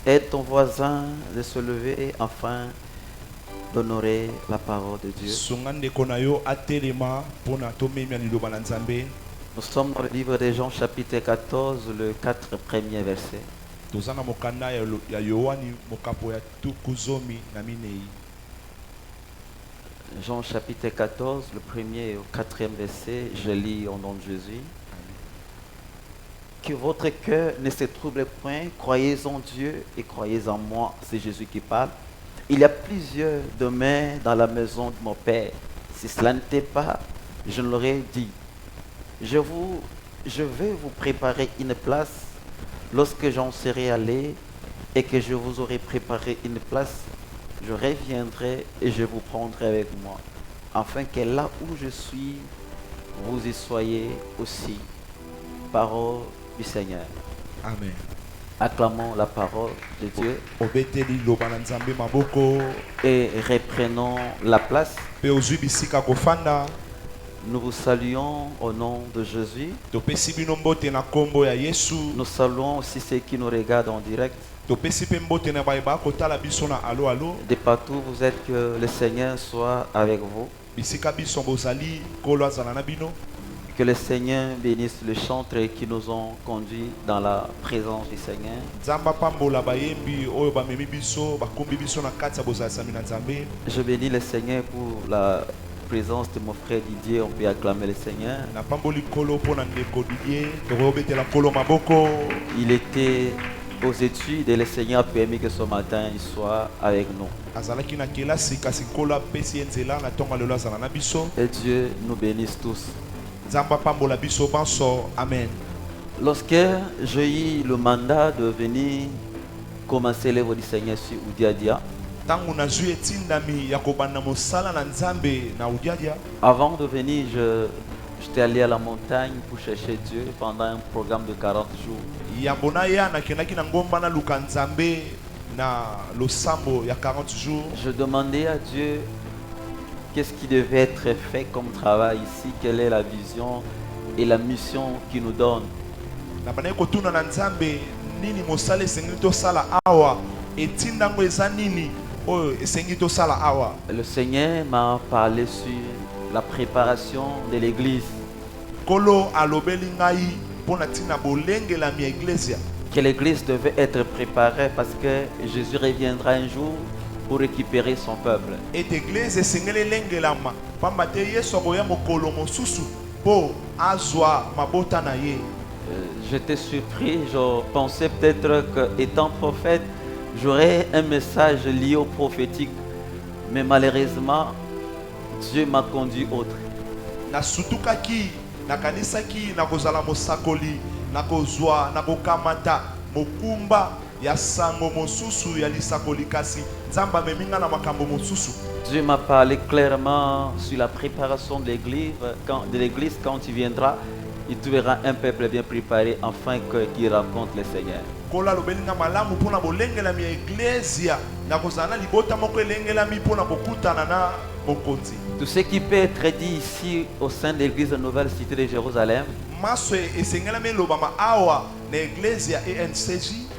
Aide ton voisin de se lever afin d'honorer la parole de Dieu. Nous sommes dans le livre de Jean chapitre 14, le 4 premier verset. Jean chapitre 14, le premier au quatrième verset, je lis au nom de Jésus. Que votre cœur ne se trouble point, croyez en Dieu et croyez en moi, c'est Jésus qui parle. Il y a plusieurs demeures dans la maison de mon Père. Si cela n'était pas, je l'aurais dit. Je vais vous préparer une place. Lorsque j'en serai allé et que je vous aurai préparé une place, je reviendrai et je vous prendrai avec moi, afin que là où je suis, vous y soyez aussi. Parole du Seigneur. Amen. Acclamons la parole de Dieu et reprenons la place. Nous vous saluons au nom de Jésus. Nous saluons aussi ceux qui nous regardent en direct. De partout vous êtes, que le Seigneur soit avec vous. Que le Seigneur bénisse les chantres qui nous ont conduits dans la présence du Seigneur. Je bénis le Seigneur pour la présence de mon frère Didier. On peut acclamer le Seigneur. Il était aux études et le Seigneur a permis que ce matin il soit avec nous. Et Dieu nous bénisse tous. Amen. Lorsque j'ai eu le mandat de venir commencer l'œuvre du Seigneur sur Oudiadia, avant de venir, j'étais allé à la montagne pour chercher Dieu pendant un programme de 40 jours. Je demandais à Dieu qu'est-ce qui devait être fait comme travail ici, quelle est la vision et la mission qu'il nous donne. Le Seigneur m'a parlé sur la préparation de l'église. Que l'église devait être préparée parce que Jésus reviendra un jour pour récupérer son peuple. J'étais surpris, je pensais peut-être qu'étant prophète, j'aurais un message lié au prophétique. Mais malheureusement, Dieu m'a conduit autre. Dieu m'a parlé clairement sur la préparation de l'église. Quand il viendra, il trouvera un peuple bien préparé afin qu'il rencontre le Seigneur. Tout ce qui peut être dit ici au sein de l'église de Nouvelle Cité de Jérusalem,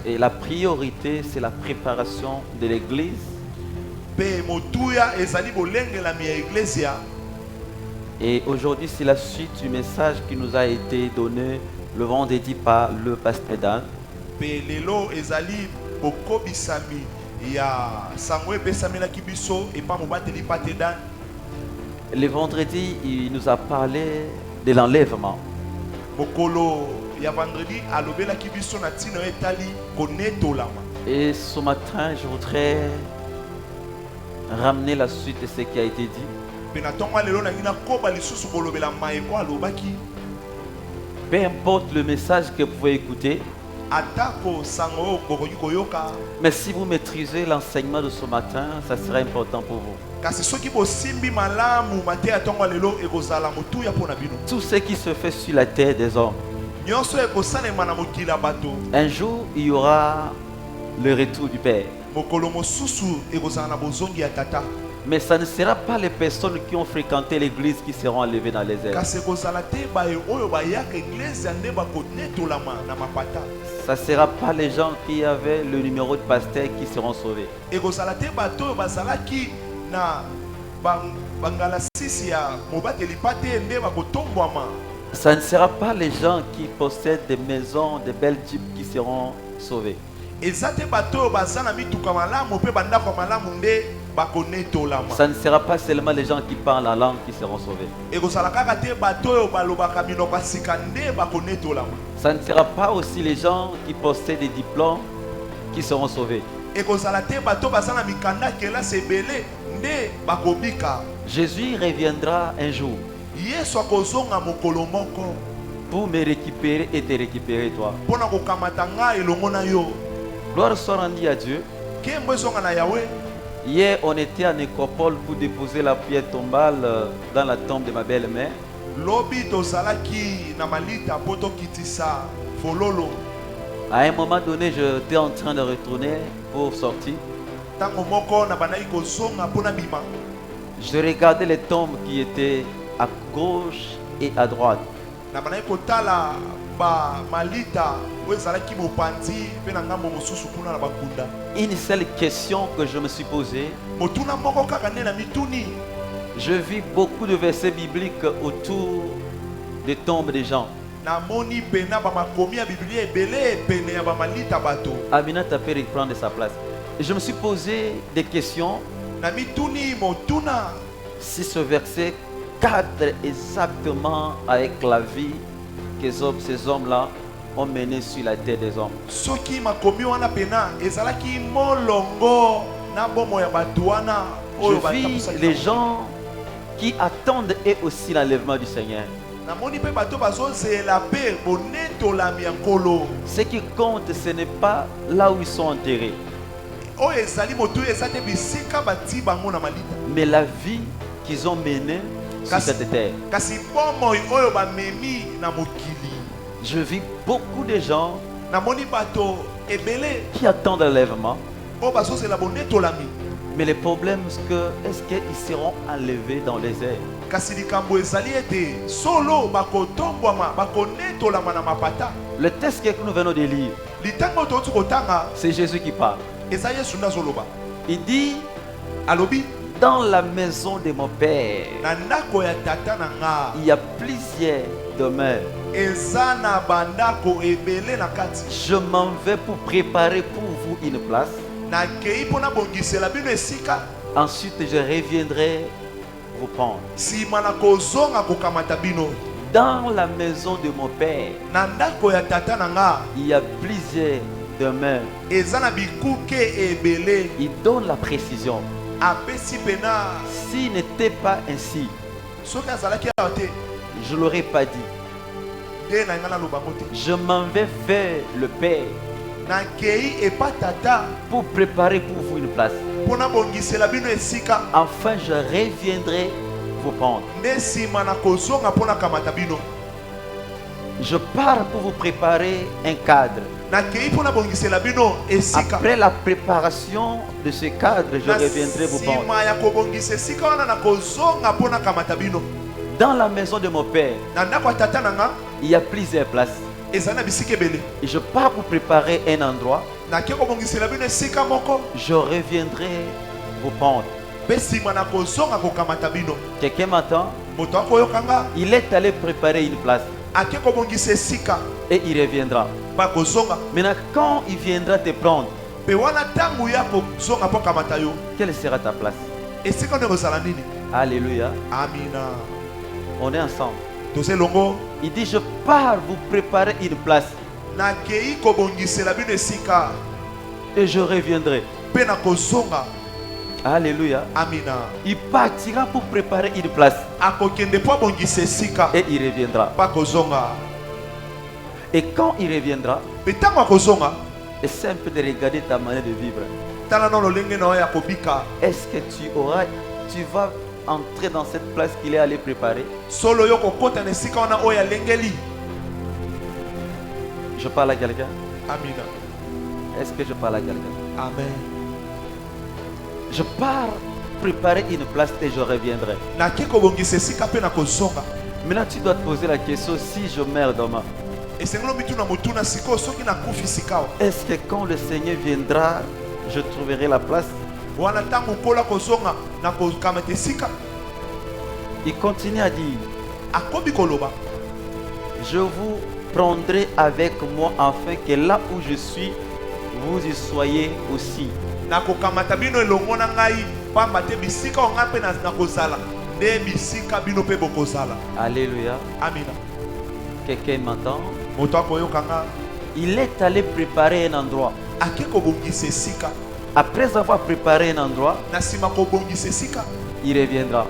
et la priorité, c'est la préparation de l'église. Et aujourd'hui, c'est la suite du message qui nous a été donné le vendredi par le pasteur Dan. Le vendredi, il nous a parlé de l'enlèvement. Et ce matin, je voudrais ramener la suite de ce qui a été dit. Peu importe le message que vous pouvez écouter, mais si vous maîtrisez l'enseignement de ce matin, ça sera important pour vous. Tout ce qui se fait sur la terre des hommes, un jour il y aura le retour du Père. Mais ça ne sera pas les personnes qui ont fréquenté l'église qui seront enlevées dans les airs. Ça ne sera pas les gens qui avaient le numéro de pasteur qui seront sauvés. Ça ne sera pas les gens qui possèdent des maisons, des belles jeeps qui seront sauvés. Ça ne sera pas seulement les gens qui parlent la langue qui seront sauvés. Ça ne sera pas aussi les gens qui possèdent des diplômes qui seront sauvés. Jésus reviendra un jour pour me récupérer et te récupérer toi. Gloire soit rendue à Dieu. Hier, on était à Nécropole pour déposer la pierre tombale dans la tombe de ma belle-mère. À un moment donné, j'étais en train de retourner pour sortir. Je regardais les tombes qui étaient à gauche et à droite. Une seule question que je me suis posée. Je vis beaucoup de versets bibliques autour des tombes des gens. Aminata peut reprendre sa place. Et je me suis posé des questions. Si ce verset cadre exactement avec la vie que ces hommes-là ont menée sur la terre des hommes. Je vis les gens qui attendent eux aussi l'enlèvement du Seigneur. Ce qui compte, ce n'est pas là où ils sont enterrés, mais la vie qu'ils ont menée sur cette terre. Je vis beaucoup de gens qui attendent l'enlèvement. Mais le problème, c'est que est-ce qu'ils seront enlevés dans les airs? Le texte que nous venons de lire, c'est Jésus qui parle. Il dit, dans la maison de mon Père, il y a plusieurs demeures. Je m'en vais pour préparer pour vous une place. Ensuite, je reviendrai vous prendre. Dans la maison de mon Père, il y a plusieurs demeures. Il donne la précision. S'il n'était pas ainsi, je ne l'aurais pas dit. Je m'en vais vers le Père pour préparer pour vous une place. Enfin, je reviendrai vous prendre. Je pars pour vous préparer un cadre. Après la préparation de ce cadre, je reviendrai vous prendre. Dans la maison de mon Père, il y a plusieurs places. Et je pars pour préparer un endroit. Je reviendrai vous prendre. Quelqu'un m'entend? Il est allé préparer une place. Et il reviendra. Maintenant, quand il viendra te prendre, quelle sera ta place? Alléluia. On est ensemble. Il dit, je pars vous préparer une place. Et je reviendrai. Alléluia. Il partira pour préparer une place. Et il reviendra. Et quand il reviendra, c'est simple de regarder ta manière de vivre. Est-ce que tu vas entrer dans cette place qu'il est allé préparer? Je parle à quelqu'un? Est-ce que je parle à quelqu'un? Amen. Je pars préparer une place et je reviendrai. Maintenant, tu dois te poser la question, si je meurs demain, est-ce que quand le Seigneur viendra, je trouverai la place? Il continue à dire, je vous prendrai avec moi afin que là où je suis, vous y soyez aussi. Alléluia. Quelqu'un m'entend? Il est allé préparer un endroit. Après avoir préparé un endroit, il reviendra.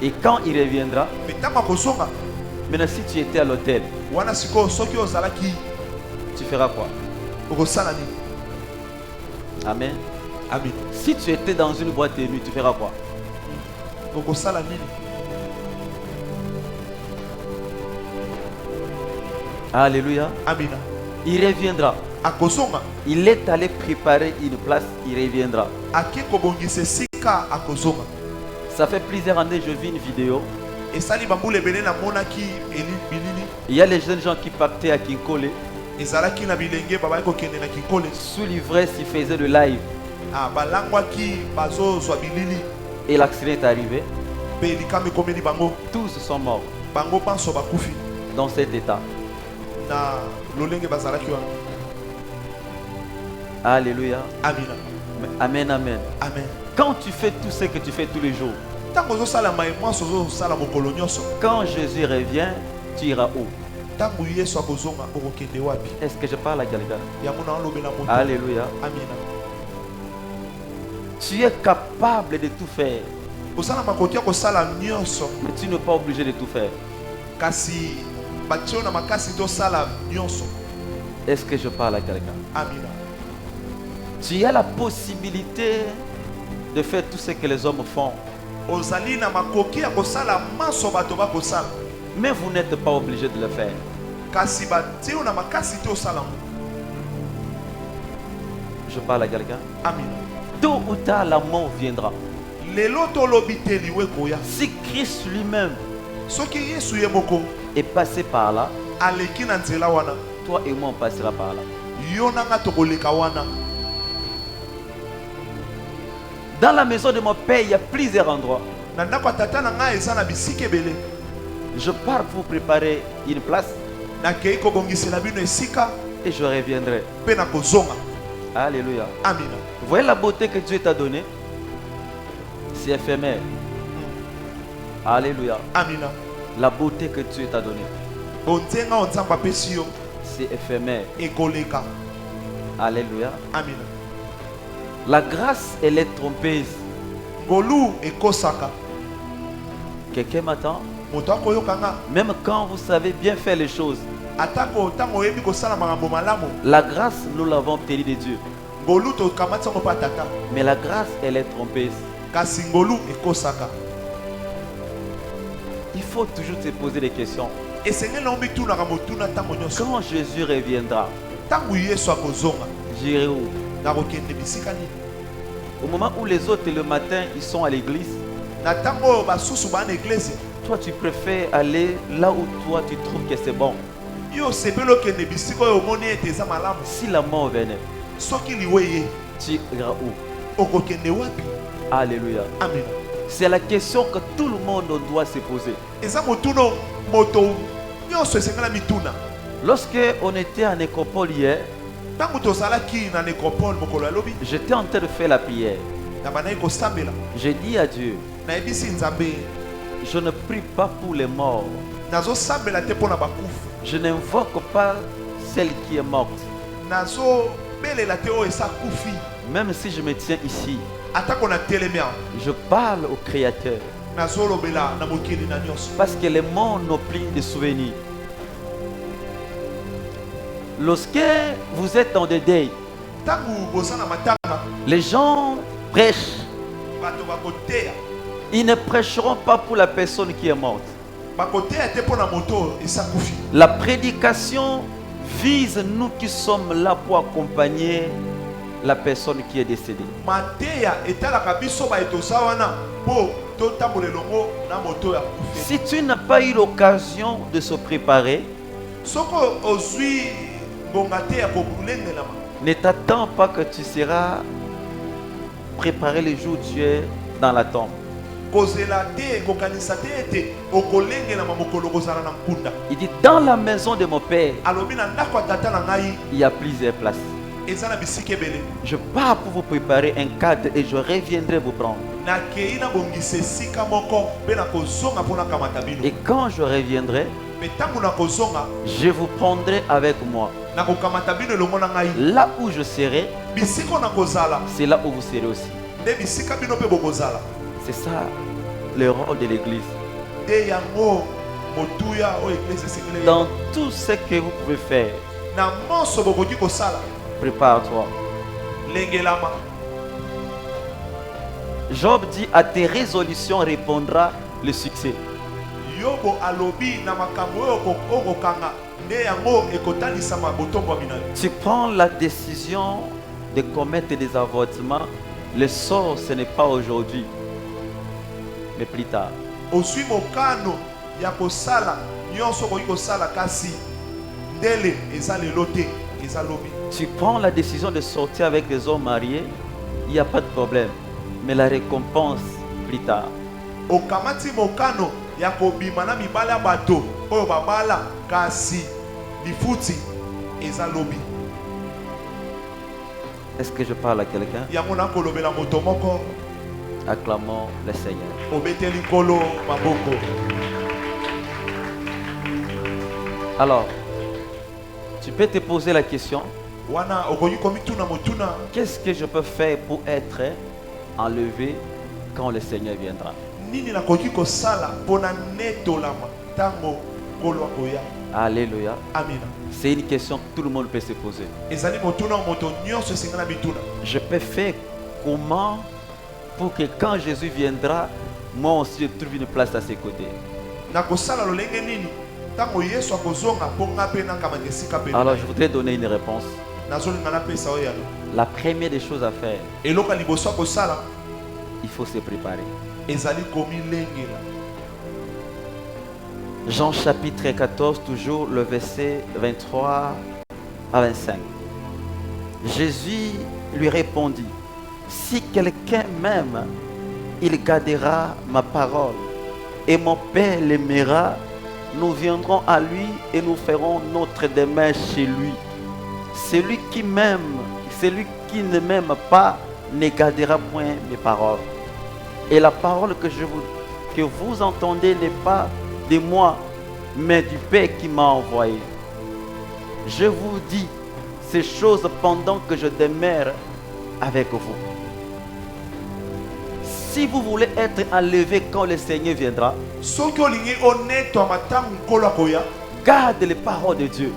Et quand il reviendra, maintenant si tu étais à l'hôtel, tu feras quoi? Amen. Amen. Si tu étais dans une boîte de nuit, tu feras quoi? Alléluia. Amen. Il reviendra. Il est allé préparer une place, il reviendra. Ça fait plusieurs années, je vis une vidéo. Il y a les jeunes gens qui partaient à Kinkole. Sous l'ivresse, ils faisaient le live. Et l'accident est arrivé. Tous sont morts dans cet état. Alléluia. Amen. Amen, amen. Amen. Quand tu fais tout ce que tu fais tous les jours, quand Jésus revient, tu iras où? Est-ce que je parle à quelqu'un? Alléluia. Amen. Tu es capable de tout faire, mais tu n'es pas obligé de tout faire. Est-ce que je parle à quelqu'un? Amen. Tu as la possibilité de faire tout ce que les hommes font, mais vous n'êtes pas obligé de le faire. Je parle à quelqu'un. Amen. Tôt ou tard, la mort viendra. Si Christ lui-même est passé par là, toi et moi on passera par là. Dans la maison de mon père, il y a plusieurs endroits. Je pars pour préparer une place et je reviendrai. Alléluia. Amen. Vous voyez la beauté que Dieu t'a donnée? C'est éphémère. Alléluia. Amen. La beauté que Dieu t'a donnée, c'est éphémère. Alléluia. Amen. La grâce, elle est trompeuse. Quelqu'un m'attend? Même quand vous savez bien faire les choses, la grâce, nous l'avons obtenue de Dieu. Mais la grâce, elle est trompeuse. Il faut toujours te poser des questions. Quand Jésus reviendra, j'irai où? Au moment où les autres le matin ils sont à l'église, toi tu préfères aller là où toi tu trouves que c'est bon. Si la mort venait, tu iras où? Alléluia. Amen. C'est la question que tout le monde doit se poser. Lorsque on était en nécropole hier, j'étais en train de faire la prière. J'ai dit à Dieu, je ne prie pas pour les morts. Je n'invoque pas celle qui est morte. Même si je me tiens ici, je parle au Créateur. Parce que les morts n'ont plus de souvenirs. Lorsque vous êtes en deuil, les gens prêchent. Ils ne prêcheront pas pour la personne qui est morte. La prédication vise nous qui sommes là pour accompagner la personne qui est décédée. Si tu n'as pas eu l'occasion de se préparer, ne t'attends pas que tu seras préparé le jour où tu es dans la tombe. Il dit, dans la maison de mon père, il y a plusieurs places. Je pars pour vous préparer un cadre et je reviendrai vous prendre. Et quand je reviendrai, je vous prendrai avec moi. Là où je serai, c'est là où vous serez aussi. C'est ça le rôle de l'église. Dans tout ce que vous pouvez faire, prépare-toi. Job dit, à tes résolutions répondra le succès. Tu prends la décision de commettre des avortements. Le sort, ce n'est pas aujourd'hui, mais plus tard. Tu prends la décision de sortir avec des hommes mariés, il n'y a pas de problème, mais la récompense plus tard. Est-ce que je parle à quelqu'un? Acclamons le Seigneur. Alors, tu peux te poser la question, qu'est-ce que je peux faire pour être enlevé quand le Seigneur viendra? Alléluia. C'est une question que tout le monde peut se poser. Je peux faire comment pour que quand Jésus viendra, moi aussi je trouve une place à ses côtés? Alors je voudrais donner une réponse. La première des choses à faire, il faut se préparer. Jean chapitre 14, toujours le verset 23 à 25. Jésus lui répondit, si quelqu'un m'aime, il gardera ma parole, et mon Père l'aimera. Nous viendrons à lui et nous ferons notre demeure chez lui. Celui qui m'aime, celui qui ne m'aime pas, ne gardera point mes paroles. Et la parole que vous entendez n'est pas de moi, mais du Père qui m'a envoyé. Je vous dis ces choses pendant que je demeure avec vous. Si vous voulez être enlevé quand le Seigneur viendra, garde les paroles de Dieu.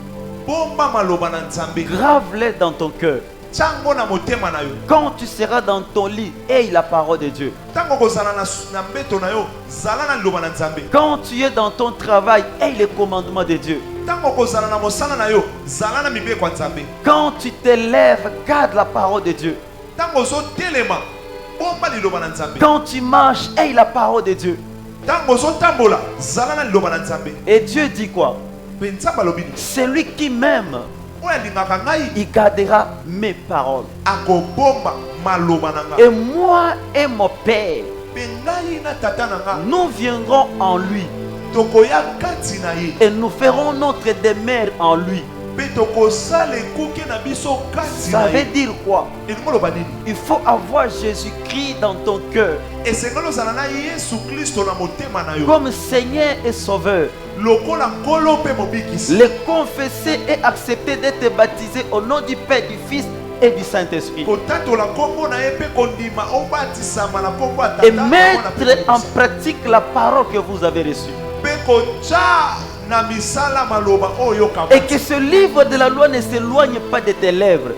Grave-les dans ton cœur. Quand tu seras dans ton lit, aie la parole de Dieu. Quand tu es dans ton travail, aie les commandements de Dieu. Quand tu te lèves, garde la parole de Dieu. Quand tu marches, aie la parole de Dieu. Et Dieu dit quoi? Celui qui m'aime, il gardera mes paroles. Et moi et mon Père, nous viendrons en lui. Et nous ferons notre demeure en lui. Ça veut dire quoi? Il faut avoir Jésus-Christ dans ton cœur comme Seigneur et Sauveur. Le confesser et accepter d'être baptisé au nom du Père, du Fils et du Saint-Esprit. Et mettre en pratique la parole que vous avez reçue. Et que ce livre de la loi ne s'éloigne pas de tes lèvres.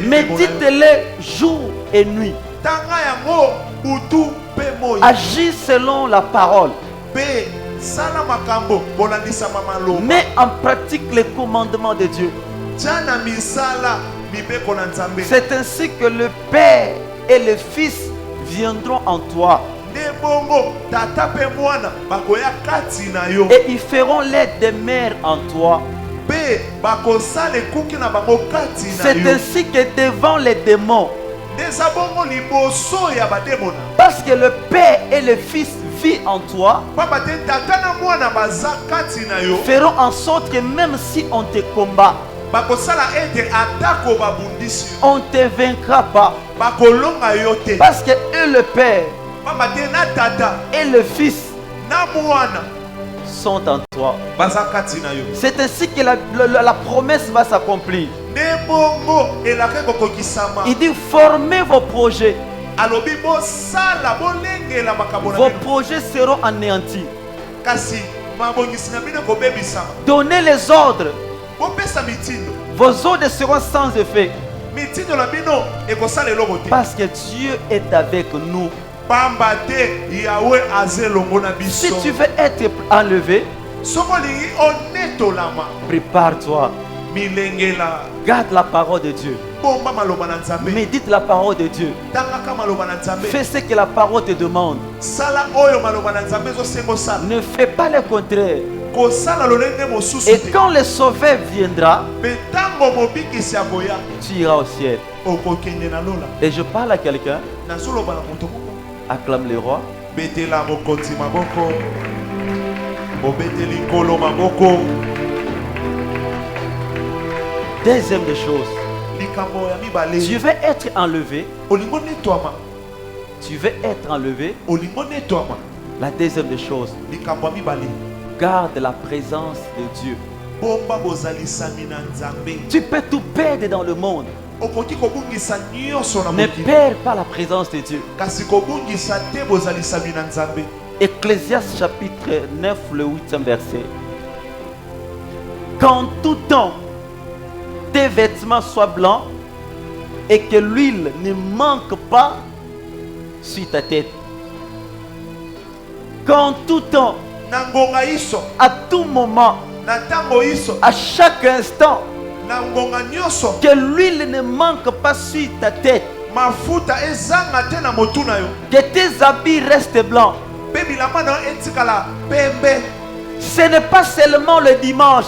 Médite-le jour et nuit. Agis selon la parole. Mets en pratique les commandements de Dieu. C'est ainsi que le Père et le Fils viendront en toi. Et ils feront l'aide des mères en toi. C'est ainsi que devant les démons, parce que le Père et le Fils vivent en toi, feront en sorte que même si on te combat, on ne te vaincra pas. Parce que eux, le Père et le Fils sont en toi. C'est ainsi que la promesse va s'accomplir. Il dit formez vos projets. Vos projets seront anéantis. Donnez les ordres. Vos ordres seront sans effet. Parce que Dieu est avec nous. Si tu veux être enlevé, prépare-toi. Garde la parole de Dieu. Médite la parole de Dieu. Fais ce que la parole te demande. Ne fais pas le contraire. Et quand le Sauveur viendra, tu iras au ciel. Et je parle à quelqu'un. Acclame le roi. Deuxième des choses, tu veux être enlevé. Tu veux être enlevé. La deuxième des choses, garde la présence de Dieu. Tu peux tout perdre dans le monde. Ne perds pas la présence de Dieu. Ecclésiaste chapitre 9, le 8e verset. Qu'en tout temps, tes vêtements soient blancs et que l'huile ne manque pas sur ta tête. Qu'en tout temps, à tout moment, à chaque instant, que l'huile ne manque pas sur ta tête. Que tes habits restent blancs. Ce n'est pas seulement le dimanche.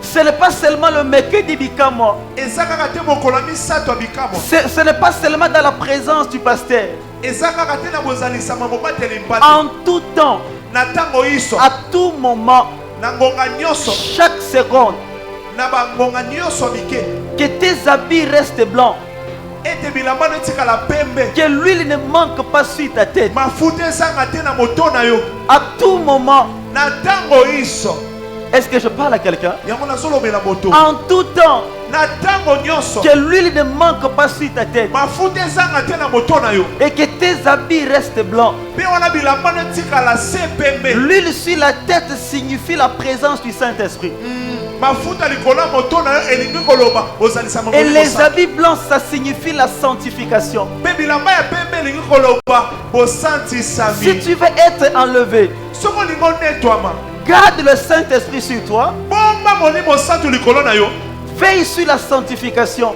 Ce n'est pas seulement le mercredi bikamo. Ce n'est pas seulement dans la présence du pasteur. En tout temps, à tout moment, chaque seconde, que tes habits restent blancs. Que l'huile ne manque pas sur ta tête. À tout moment. Est-ce que je parle à quelqu'un? En tout temps, que l'huile ne manque pas sur ta tête. Et que tes habits restent blancs. L'huile sur la tête signifie la présence du Saint-Esprit. Et les habits blancs, ça signifie la sanctification. Si tu veux être enlevé, garde le Saint-Esprit sur toi. Veille sur la sanctification.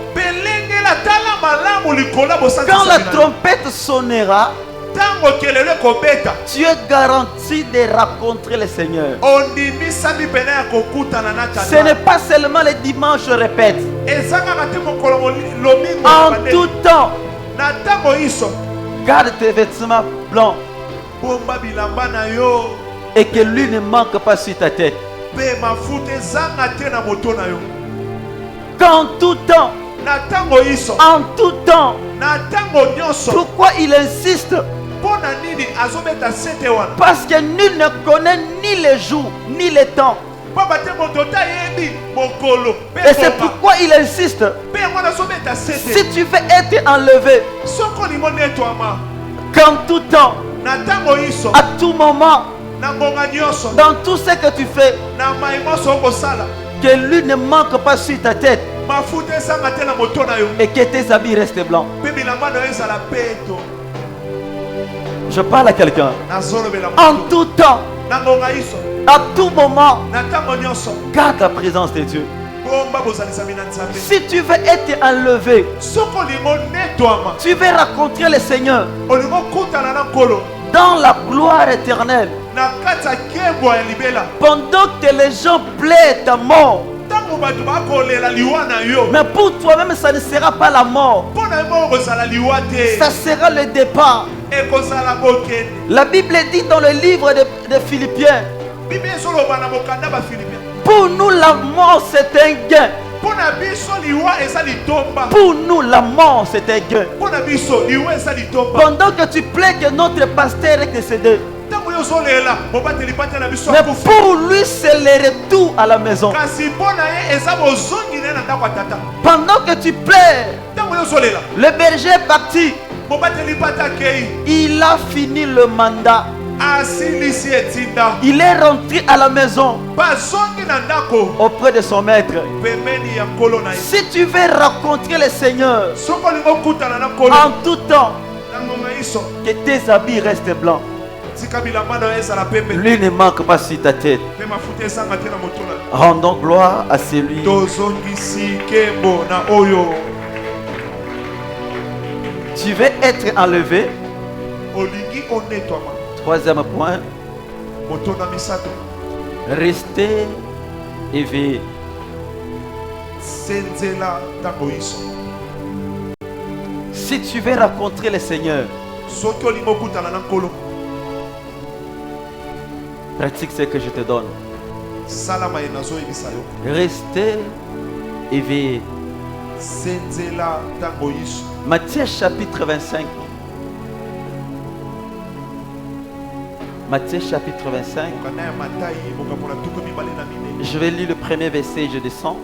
Quand la trompette sonnera, tu es garanti de rencontrer le Seigneur. Ce n'est pas seulement les dimanches, je répète. En tout temps, garde tes vêtements blancs. Et que l'huile ne manque pas sur ta tête. Qu'en tout temps, en tout temps, pourquoi il insiste? Parce que nul ne connaît ni les jours ni les temps. Et c'est pourquoi il insiste. Si tu veux être enlevé, qu'en tout temps, à tout moment, dans tout ce que tu fais, que l'huile ne manque pas sur ta tête. Et que tes habits restent blancs. Je parle à quelqu'un. En tout temps, À tout moment, garde la présence de Dieu. Si tu veux être enlevé, tu veux rencontrer le Seigneur dans la gloire éternelle. Pendant que les gens plaident ta mort, mais pour toi-même, ça ne sera pas la mort. Ça sera le départ. La Bible dit dans le livre de Philippiens, pour nous, la mort, c'est un gain. Pour nous, la mort, c'est un gain. Pendant que tu plais que notre pasteur est décédé, mais pour lui, c'est le retour à la maison. Pendant que tu plais, le berger est parti. Il a fini le mandat. Il est rentré à la maison auprès de son maître. Si tu veux rencontrer le Seigneur en tout temps, que tes habits restent blancs. Lui ne manque pas sur ta tête. Rendons gloire à celui. Tu veux être enlevé. Troisième point. Restez éveillé. Si tu veux rencontrer le Seigneur, pratique ce que je te donne. Restez éveillé. Matthieu chapitre 25. Matthieu chapitre 25. Je vais lire le premier verset et je descends.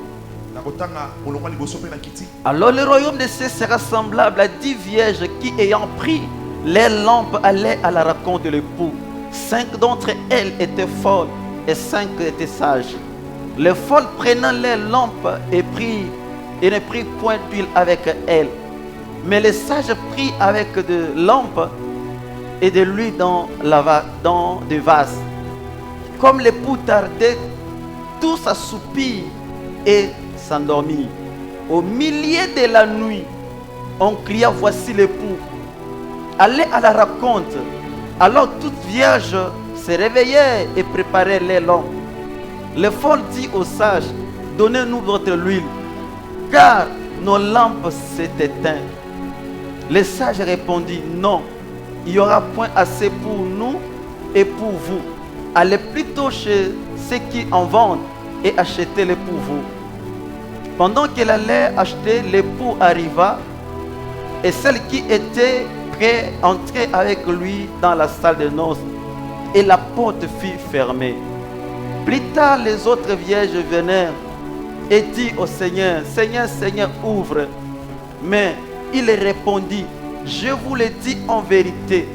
Alors le royaume de cieux sera semblable à 10 vierges qui, ayant pris les lampes, allaient à la rencontre de l'époux. 5 d'entre elles étaient folles et 5 étaient sages. Les folles prenant les lampes et ne prirent point d'huile avec elles. Mais les sages prirent avec de lampes et de l'huile dans des vases. Comme l'époux tardait, tous assoupirent et s'endormirent. Au milieu de la nuit, on cria, voici l'époux. Allez à la rencontre. Alors toutes vierges se réveillaient et préparaient les lampes. Le folles dit aux sages, donnez-nous votre huile, car nos lampes s'est éteintes. Les sages répondirent, non, il n'y aura point assez pour nous et pour vous. Allez plutôt chez ceux qui en vendent et achetez-les pour vous. Pendant qu'elle allait acheter, l'époux arriva et celle qui était prête entrait avec lui dans la salle de noces et la porte fut fermée. Plus tard, les autres vierges vinrent et dirent au Seigneur, Seigneur, Seigneur, ouvre. Mais il répondit, je vous le dis en vérité,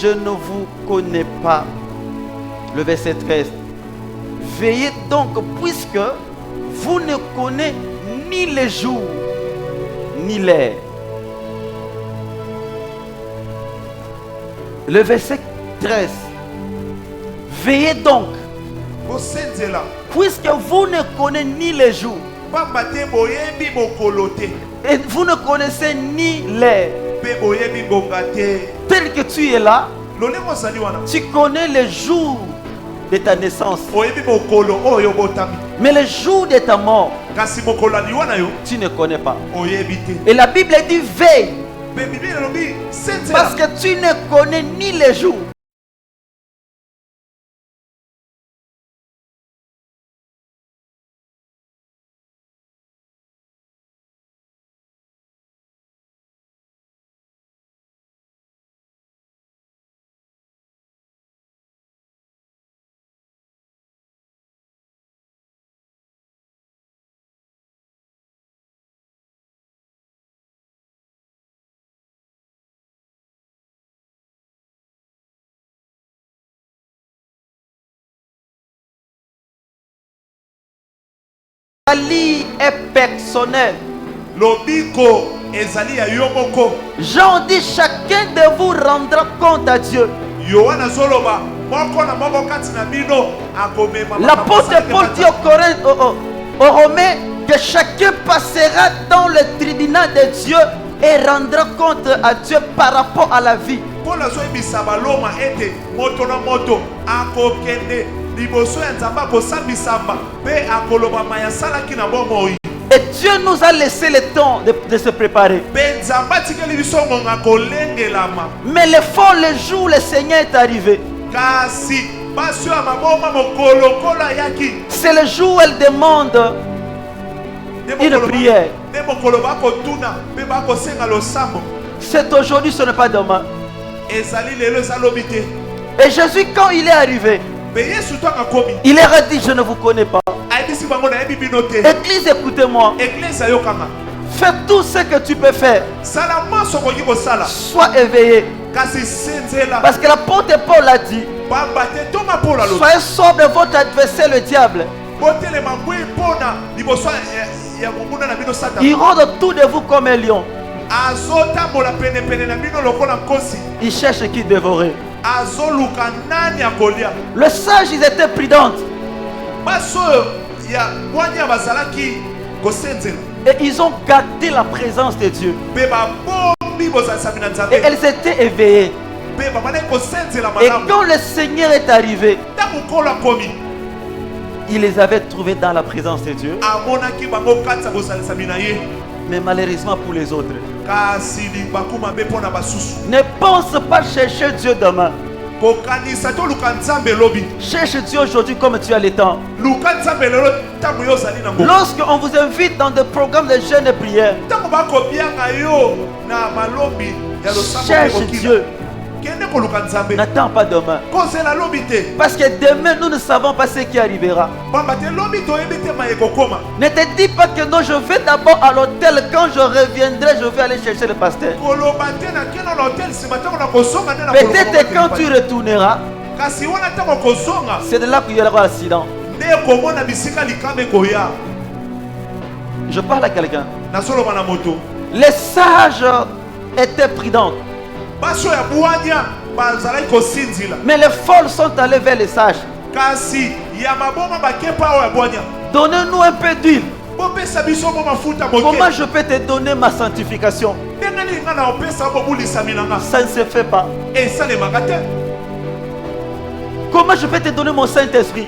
je ne vous connais pas. Le verset 13. Veillez donc, puisque vous ne connaissez ni les jours, ni l'heure. Le verset 13. Veillez donc, puisque vous ne connaissez ni les jours, et vous ne connaissez ni l'heure. Tel que tu es là, tu connais les jours de ta naissance, mais le jour de ta mort, tu ne connais pas. Et la Bible dit veille, parce que tu ne connais ni les jours. Ali est personnel. Jean dit chacun de vous rendra compte à Dieu L'apôtre Paul dit aux Romains que chacun passera dans le tribunal de Dieu et rendra compte à Dieu par rapport à la vie. Et Dieu nous a laissé le temps de se préparer. Mais le fort, le jour, le Seigneur est arrivé. C'est le jour où elle demande une prière. C'est aujourd'hui, ce n'est pas demain. Et Jésus, quand il est arrivé, il leur a dit: je ne vous connais pas. Église, écoutez-moi. Fais tout ce que tu peux faire. Sois éveillé. Parce que l'apôtre Paul a dit: soyez sobre, votre adversaire le diable. Il rôde autour de vous comme un lion. Il cherche qui dévorer. Le sage, ils étaient prudents. Et ils ont gardé la présence de Dieu. Et elles étaient éveillées. Et quand le Seigneur est arrivé, il les avait trouvés dans la présence de Dieu. Mais malheureusement pour les autres, ne pense pas chercher Dieu demain. Cherche Dieu aujourd'hui comme tu as le temps. Lorsqu'on vous invite dans des programmes de jeûne et prière, cherche Dieu. N'attends pas demain. Parce que demain, nous ne savons pas ce qui arrivera. Ne te dis pas que non, je vais d'abord à l'hôtel. Quand je reviendrai, je vais aller chercher le pasteur. Peut-être quand tu retourneras, c'est de là qu'il y aura un accident. Je parle à quelqu'un. Les sages étaient prudents. Mais les folles sont allées vers les sages. Donnez-nous un peu d'huile. Comment je peux te donner ma sanctification? Ça ne se fait pas. Comment je peux te donner mon Saint-Esprit?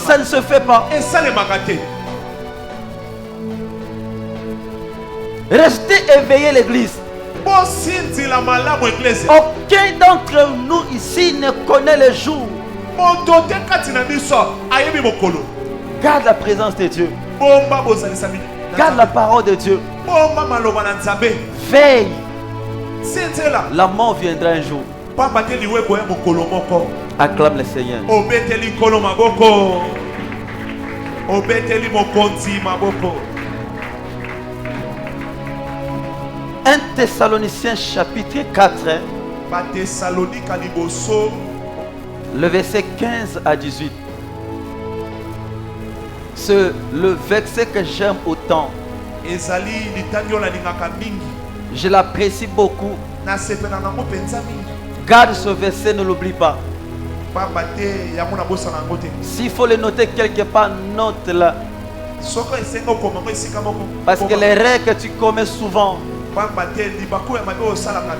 Ça ne se fait pas. Restez éveillés, l'église. Aucun d'entre nous ici ne connaît le jour. Garde la présence de Dieu. Garde la parole de Dieu. Veille. La mort viendra un jour. Acclame le Seigneur. 1 Thessaloniciens chapitre 4, le verset 15 à 18. C'est le verset que j'aime autant. Je l'apprécie beaucoup. Garde ce verset, ne l'oublie pas. S'il faut le noter quelque part, note-le. Parce que les règles que tu commets souvent,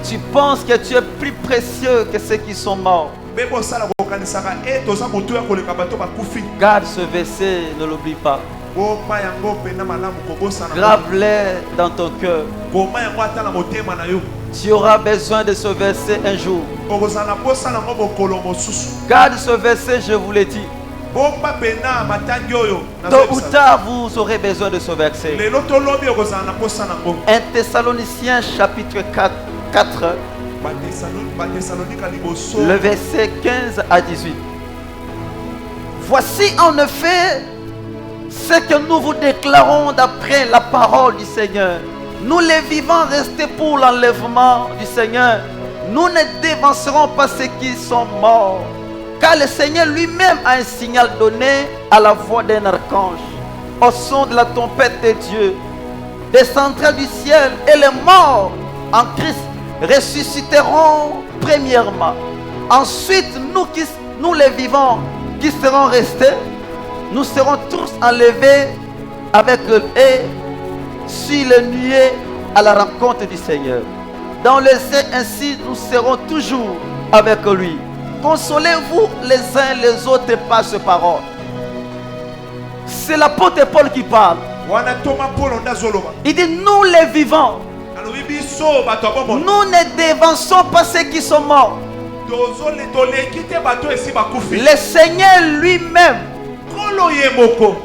tu penses que tu es plus précieux que ceux qui sont morts. Garde ce verset, ne l'oublie pas. Grave-le dans ton cœur. Tu auras besoin de ce verset un jour. Garde ce verset, je vous l'ai dit. Tôt ou tard, vous aurez besoin de ce verset. 1 Thessaloniciens chapitre 4, le verset 15 à 18. Voici en effet ce que nous vous déclarons d'après la parole du Seigneur. Nous les vivants restés pour l'enlèvement du Seigneur, nous ne dévancerons pas ceux qui sont morts. Car le Seigneur lui-même a un signal donné à la voix d'un archange, au son de la trompette de Dieu, descendra du ciel, et les morts en Christ ressusciteront premièrement. Ensuite, nous les vivants qui serons restés, nous serons tous enlevés avec eux sur les nuées à la rencontre du Seigneur. Dans le ciel, ainsi, nous serons toujours avec lui. Consolez-vous les uns les autres par ce parole. C'est l'apôtre Paul qui parle. Il dit, nous les vivants, nous ne dévançons pas ceux qui sont morts. Le Seigneur lui-même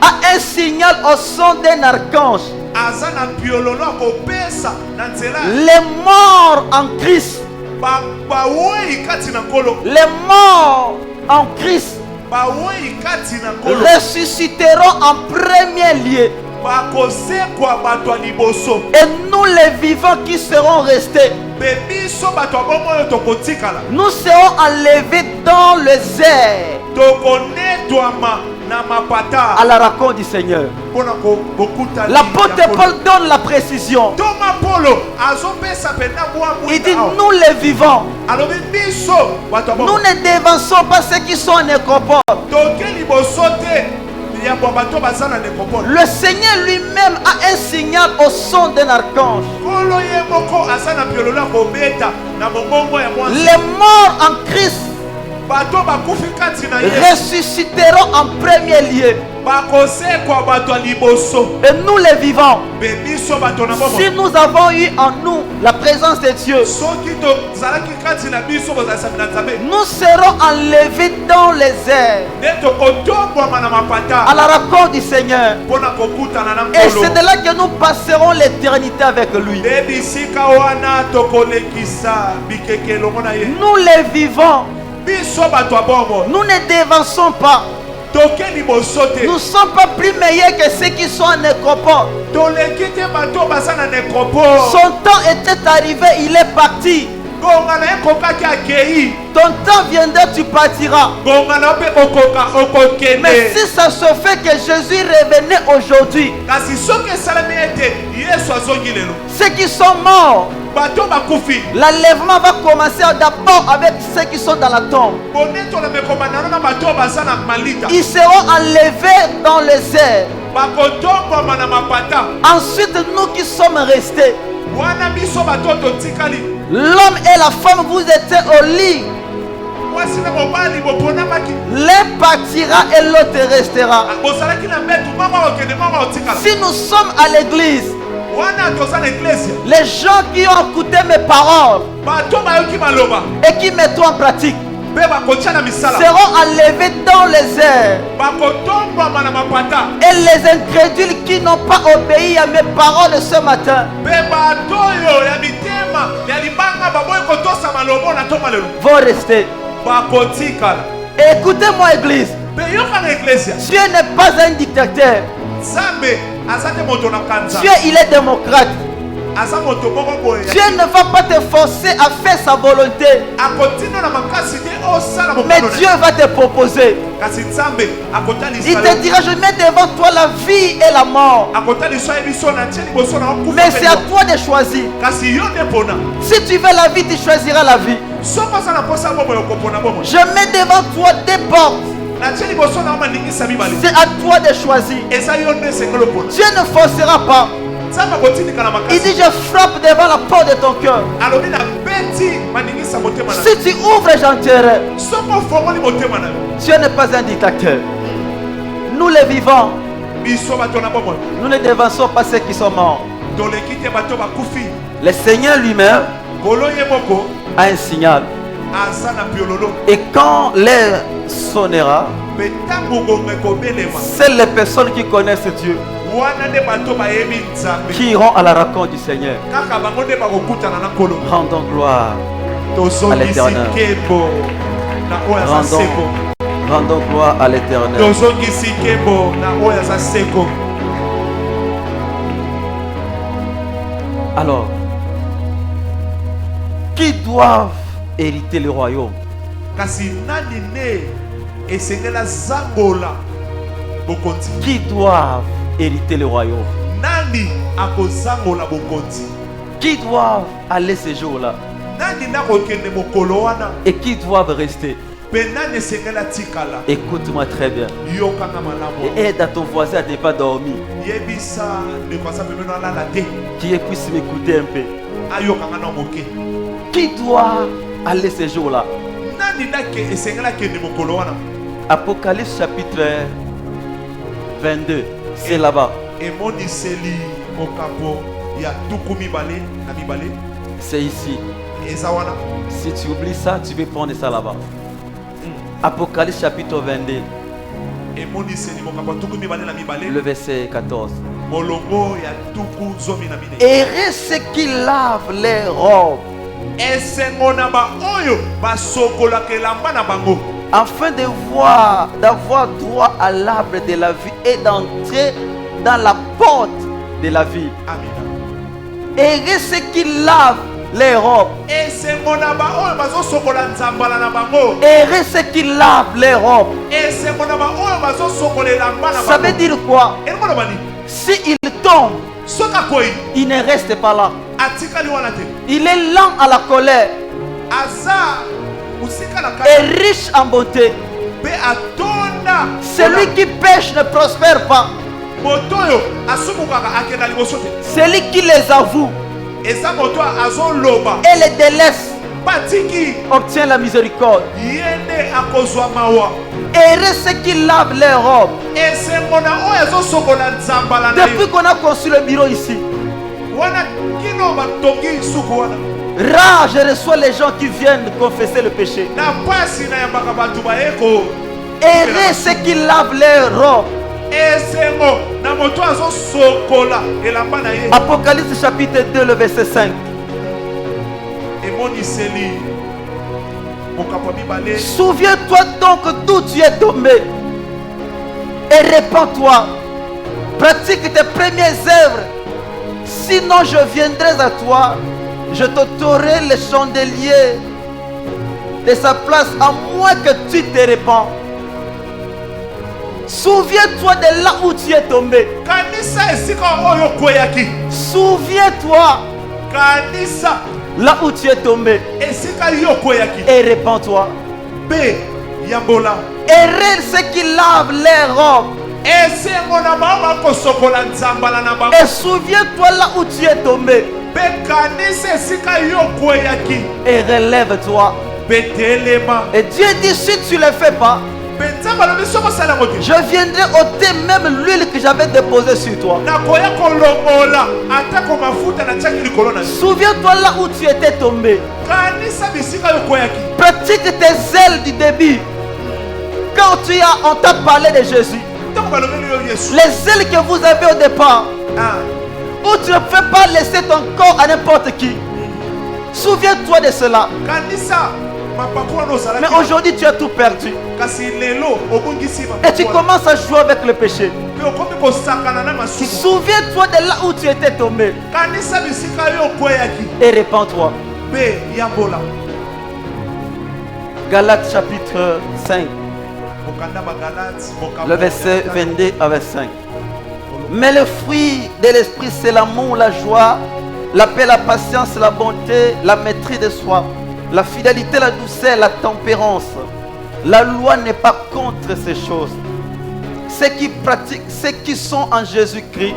a un signal au son d'un archange. Les morts en Christ, les morts en Christ ressusciteront en premier lieu. Et nous les vivants qui serons restés, nous serons enlevés dans les airs à la rencontre du Seigneur. L'apôtre Paul donne la précision. Il dit, nous les vivants, nous ne dévançons pas ceux qui sont en nécropole. Le Seigneur lui-même a un signal au son d'un archange. Les morts en Christ ressusciteront en premier lieu. Et nous les vivants, si nous avons eu en nous la présence de Dieu, nous serons enlevés dans les airs à la rencontre du Seigneur. Et c'est de là que nous passerons l'éternité avec lui. Nous les vivants, nous ne dévançons pas. Nous ne sommes pas plus meilleurs que ceux qui sont en nécropole. Son temps était arrivé, il est parti. Ton temps viendra, tu partiras. Mais si ça se fait que Jésus revenait aujourd'hui, ceux qui sont morts, l'enlèvement va commencer d'abord avec ceux qui sont dans la tombe. Ils seront enlevés dans les airs. Ensuite, nous qui sommes restés, l'homme et la femme, vous étiez au lit. L'un partira et l'autre restera. Si nous sommes à l'église, les gens qui ont écouté mes paroles et qui mettent en pratique seront enlevés dans les airs. Et les incrédules qui n'ont pas obéi à mes paroles ce matin vont rester. Écoutez-moi, église. Dieu n'est pas un dictateur. Dieu, il est démocrate. Dieu ne va pas te forcer à faire sa volonté. Mais Dieu va te proposer. Il te dira, je mets devant toi la vie et la mort. Mais c'est à toi de choisir. Si tu veux la vie, tu choisiras la vie. Je mets devant toi des portes. C'est à toi de choisir. Dieu ne forcera pas. Il dit, je frappe devant la porte de ton cœur. Si tu ouvres, j'entrerai. Dieu n'est pas un dictateur. Nous les vivants, nous ne dévançons pas ceux qui sont morts. Le Seigneur lui-même a un signal. Et quand l'air sonnera, c'est les personnes qui connaissent Dieu qui iront à la rencontre du Seigneur. Rendons gloire à l'Éternel. Rendons gloire à l'Éternel. Alors, qui doivent hériter le royaume? Qui doivent hériter le royaume? Qui doivent aller ce jour-là? et qui doivent rester. Écoute-moi très bien. Et aide à ton voisin à ne pas dormir. Qui puisse m'écouter un peu. Qui doit aller ce jour-là? Apocalypse chapitre 22. C'est là-bas. C'est ici. Si tu oublies ça, tu peux prendre ça là-bas. Apocalypse chapitre 22. Le verset 14. Et ceux qui lavent les robes, afin d'avoir droit à l'arbre de la vie et d'entrer dans la porte de la vie. Et ceux qui lavent les robes, et ceux qui lavent les robes, ça veut dire quoi? S'il tombe, il ne reste pas là. Il est lent à la colère et riche en beauté. Celui qui pêche ne prospère pas. Celui qui les avoue et les délaisse obtient la miséricorde. Et ceux qui lavent les robes. Depuis qu'on a construit le bureau ici, rare je reçois les gens qui viennent confesser le péché. Et ceux qui lavent les robes. Apocalypse chapitre 2, le verset 5. Souviens-toi donc d'où tu es tombé et répands-toi. Pratique tes premières œuvres. Sinon je viendrai à toi. Je t'ôterai le chandelier de sa place à moins que tu te répands. Souviens-toi de là où tu es tombé. Souviens-toi là où tu es tombé. Et répands-toi. Et ceux qui lavent les robes. Et souviens-toi là où tu es tombé. Et relève-toi. Et Dieu dit, si tu ne le fais pas, je viendrai ôter même l'huile que j'avais déposée sur toi. Souviens-toi là où tu étais tombé. Pratique tes ailes du début. Quand on t'a parlé de Jésus, les ailes que vous avez au départ, où tu ne peux pas laisser ton corps à n'importe qui. Souviens-toi de cela. Mais aujourd'hui tu as tout perdu. Et tu commences à jouer avec le péché. Souviens-toi de là où tu étais tombé. Et répands-toi. Galates chapitre 5. Le verset 22 à 25. Mais le fruit de l'esprit, c'est l'amour, la joie, la paix, la patience, la bonté, la maîtrise de soi, la fidélité, la douceur, la tempérance. La loi n'est pas contre ces choses. Ceux qui pratiquent, ceux qui sont en Jésus-Christ,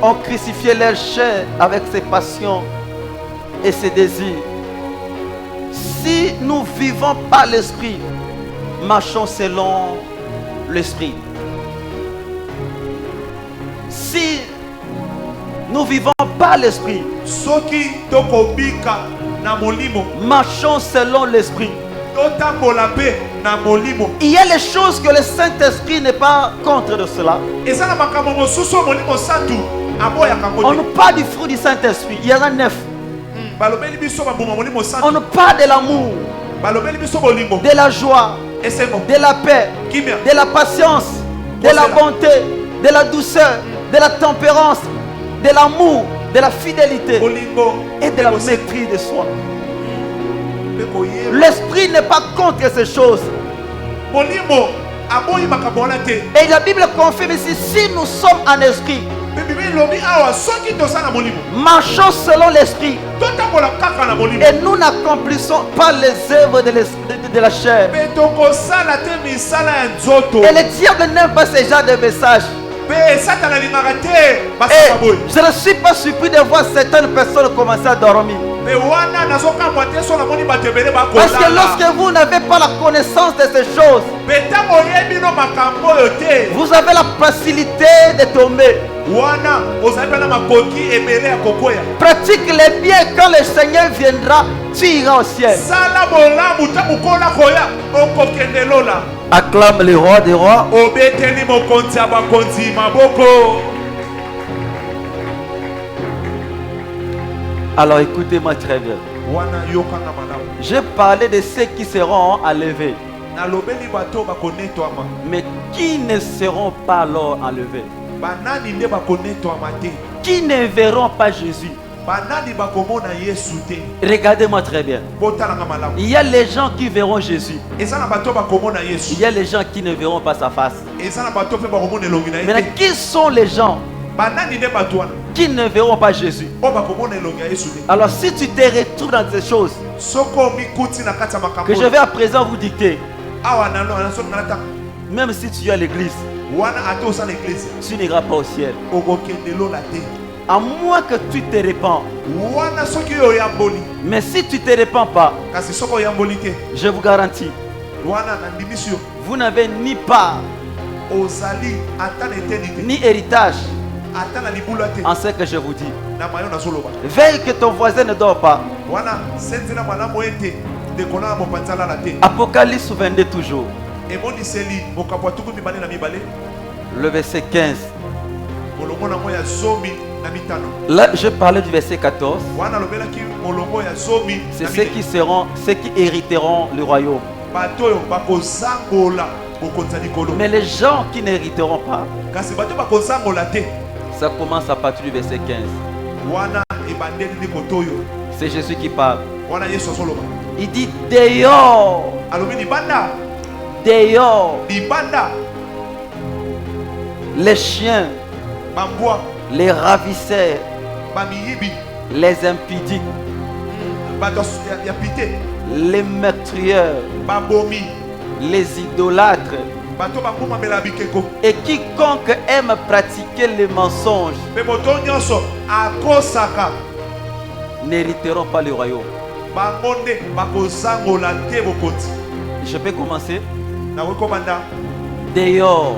ont crucifié leur chair avec ses passions et ses désirs. Si nous vivons par l'esprit, marchons selon l'esprit. Si nous vivons par l'esprit, marchons selon l'esprit. Il y a les choses que le Saint-Esprit n'est pas contre de cela. On nous parle du fruit du Saint-Esprit. Il y en a 9. On nous parle de l'amour, de la joie, de la paix, de la patience, de la bonté, de la douceur, de la tempérance, de l'amour, de la fidélité et de la maîtrise de soi. L'esprit n'est pas contre ces choses. Et la Bible confirme ici, si nous sommes en esprit, Marchons selon l'esprit. Et nous n'accomplissons pas les œuvres de la chair. Et le diable n'aime pas ce genre de message. Et je ne suis pas surpris de voir certaines personnes commencer à dormir. Parce que lorsque vous n'avez pas la connaissance de ces choses, vous avez la facilité de tomber. Pratique les biens, quand le Seigneur viendra, tu iras au ciel. Acclame le roi des rois. Alors écoutez-moi très bien. J'ai parlé de ceux qui seront enlevés. Mais qui ne seront pas alors enlevés? Qui ne verront pas Jésus? Regardez-moi très bien. Il y a les gens qui verront Jésus. Il y a les gens qui ne verront pas sa face. Maintenant, qui sont les gens qui ne verront pas Jésus? Alors si tu te retrouves dans ces choses que je vais à présent vous dicter, même si tu es à l'église, tu n'iras pas au ciel. À moins que tu te répands. Mais si tu ne te répands pas, je vous garantis, vous n'avez ni part ni héritage en ce que je vous dis. Veille que ton voisin ne dort pas. Apocalypse 22 toujours. Le verset 15. Là, je parlais du verset 14. C'est ceux qui seront, ceux qui hériteront le royaume. Mais les gens qui n'hériteront pas, ça commence à partir du verset 15. C'est Jésus qui parle. Il dit dehors. Dehors. Les chiens, les ravisseurs, les impudiques, les meurtriers, les idolâtres et quiconque aime pratiquer les mensonges n'hériteront pas le royaume. Je peux commencer. Dehors,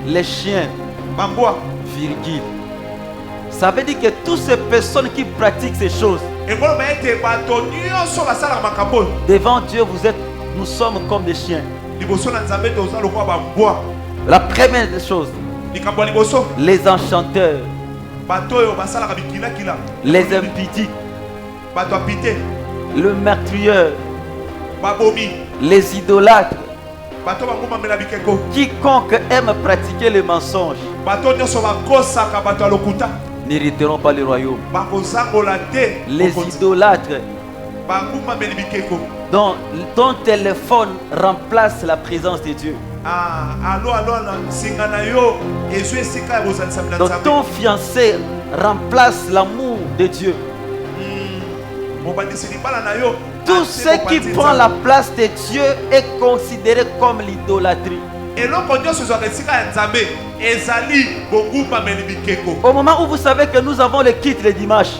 les chiens, virgule. Ça veut dire que toutes ces personnes qui pratiquent ces choses, devant Dieu, nous sommes comme des chiens. La première des choses, les enchanteurs, les impudiques, le meurtrier, les idolâtres, quiconque aime pratiquer les mensonges n'hériteront pas le royaume. Les idolâtres dont ton téléphone remplace la présence de Dieu. Donc ton fiancé remplace l'amour de Dieu. Tout ce qui prend la place de Dieu est considéré comme l'idolâtrie. Au moment où vous savez que nous avons le kit le dimanche,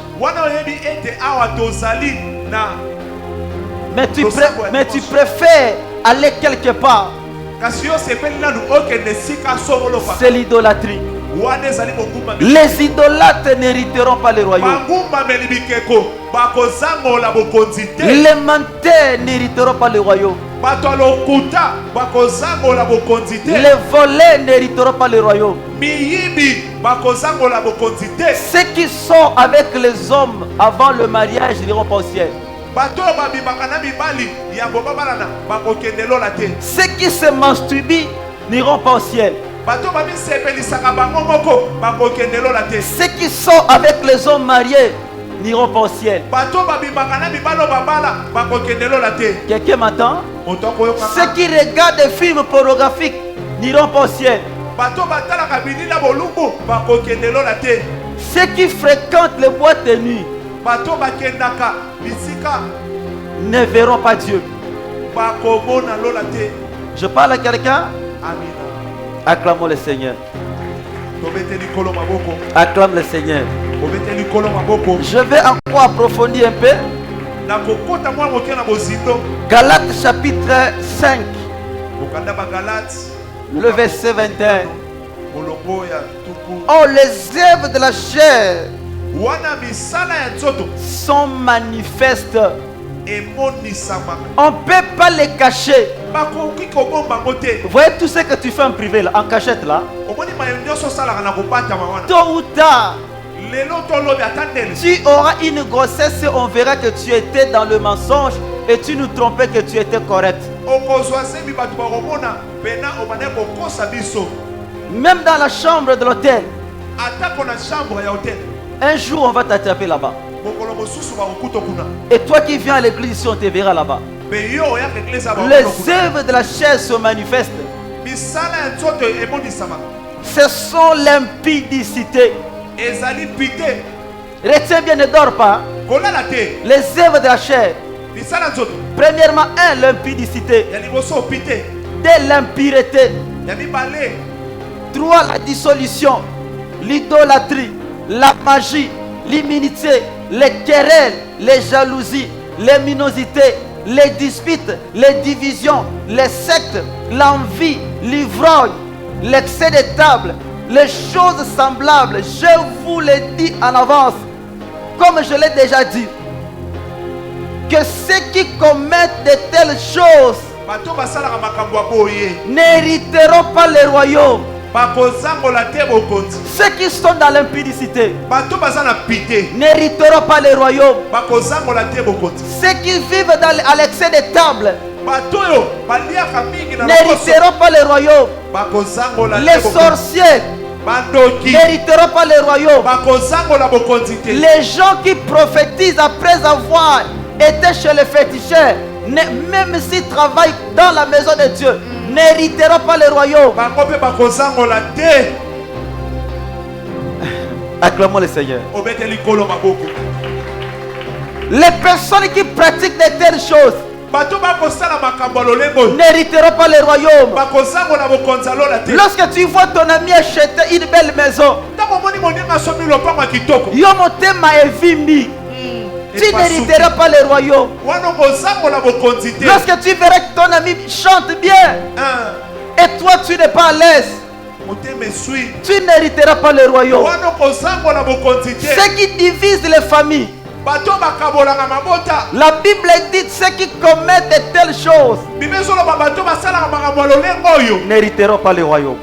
mais tu préfères aller quelque part, c'est l'idolâtrie. Les idolâtres n'hériteront pas le royaume. Les menteurs n'hériteront pas le royaume. Les volets n'hériteront pas le royaume. Ceux qui sont avec les hommes avant le mariage n'iront pas au ciel. Ceux qui se masturbent n'iront pas au ciel. Ceux qui sont avec les hommes mariés n'iront pas au ciel. Quelqu'un m'entend? Ceux qui regardent des films pornographiques n'iront pas au ciel. Ceux qui fréquentent les boîtes de nuit ne verront pas Dieu. Je parle à quelqu'un. Acclamons le Seigneur. Acclame le Seigneur. Je vais encore approfondir un peu. Galates chapitre 5. Le verset 21. Oh, les œuvres de la chair sont manifestes. On ne peut pas les cacher. Vous voyez tout ce que tu fais en privé là, en cachette là. Tôt ou tard, tu auras une grossesse et on verra que tu étais dans le mensonge et tu nous trompais que tu étais correct. Même dans la chambre de l'hôtel, un jour on va t'attraper là-bas. Et toi qui viens à l'église ici, on te verra là-bas. Les œuvres de la chair se manifestent. Ce sont l'impudicité. Retiens bien, ne dors pas. Les œuvres de la chair. Premièrement, l'impudicité. De l'impureté. 3, la dissolution, l'idolâtrie, la magie, l'immunité, les querelles, les jalousies, les minosités, les disputes, les divisions, les sectes, l'envie, l'ivrogne, l'excès de table, les choses semblables. Je vous le dis en avance, comme je l'ai déjà dit, que ceux qui commettent de telles choses n'hériteront pas le royaume. Ceux qui sont dans l'impudicité n'hériteront pas le royaume. Ceux qui vivent à l'excès de table n'hériteront pas le royaume. Les sorciers n'hériteront pas le royaume. Les gens qui prophétisent après avoir été chez les féticheurs, même s'ils travaillent dans la maison de Dieu, n'hériteront pas le royaume. Acclamons le Seigneur. Les personnes qui pratiquent de telles choses n'hériteront pas le royaume. Lorsque tu vois ton ami acheter une belle maison, tu n'hériteras pas le royaume. Lorsque tu verras que ton ami chante bien et toi tu n'es pas à l'aise, tu n'hériteras pas le royaume. Ceux qui divisent les familles, la Bible dit ceux qui commettent de telles choses n'hériteront pas le royaume.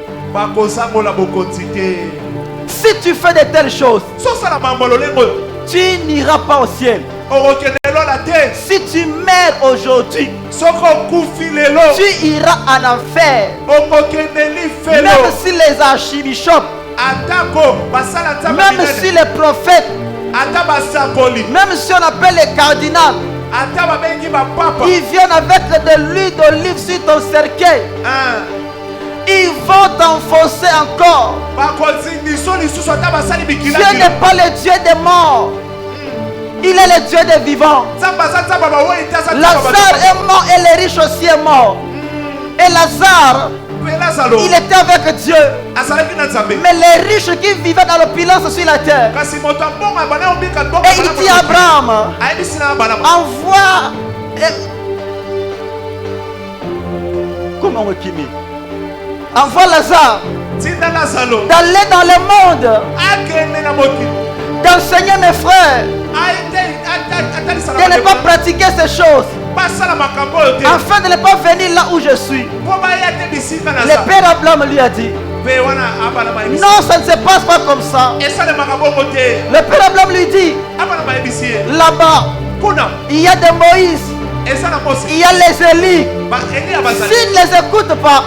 Si tu fais de telles choses, tu n'iras pas au ciel. Si tu meurs aujourd'hui, tu iras en enfer. Même si les archibishops, même si les prophètes, même si on appelle les cardinaux, ils viennent avec de l'huile d'olive sur ton cercueil, ils vont t'enfoncer encore. Dieu n'est pas le Dieu des morts, il est le Dieu des vivants. Lazare est mort et les riches aussi est mort. Et Lazare, il était avec Dieu. Mais les riches qui vivaient dans l'opulence sur la terre, et il dit à Abraham, envoie Lazare d'aller dans le monde, d'enseigner mes frères, de ne pas pratiquer ces choses, afin de ne pas venir là où je suis. Le père Abraham lui a dit, non, ça ne se passe pas comme ça. Le père Abraham lui dit, là-bas, il y a des Moïse, Il y a les Élie. S'ils ne les écoutent pas,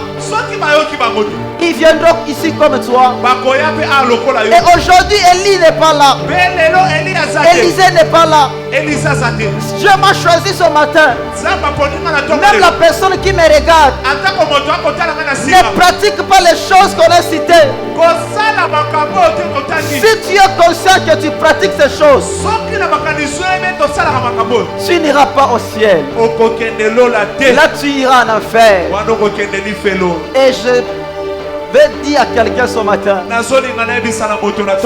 ils viendront ici comme toi. Et aujourd'hui, Élie n'est pas là. Élisée n'est pas là. Dieu m'a choisi ce matin. Même la personne qui me regarde ne pratique pas les choses qu'on a citées. Si tu es conscient que tu pratiques ces choses, tu n'iras pas au ciel. Là, tu iras en enfer. Et je vais dire à quelqu'un ce matin,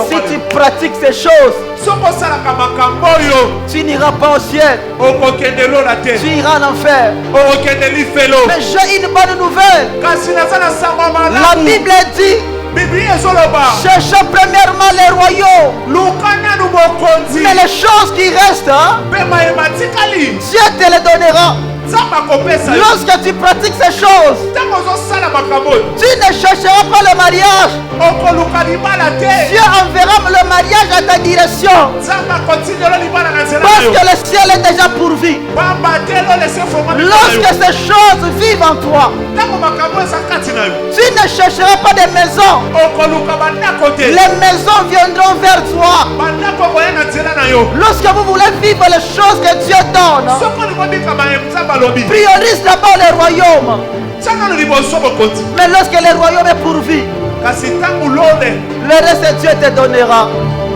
si tu pratiques ces choses, tu n'iras pas au ciel. Tu iras en enfer. Mais j'ai une bonne nouvelle. La Bible dit, cherchez premièrement les royaumes, mais les choses qui restent, Dieu te les donnera. Lorsque tu pratiques ces choses, tu ne chercheras pas le mariage. Dieu enverra le mariage à ta direction. Parce que le ciel est déjà pourvu. Lorsque ces choses vivent en toi, tu ne chercheras pas des maisons. Les maisons viendront vers toi. Lorsque vous voulez vivre les choses que Dieu donne, priorise d'abord les royaumes. Mais lorsque le royaume est pourvu, le reste Dieu te donnera.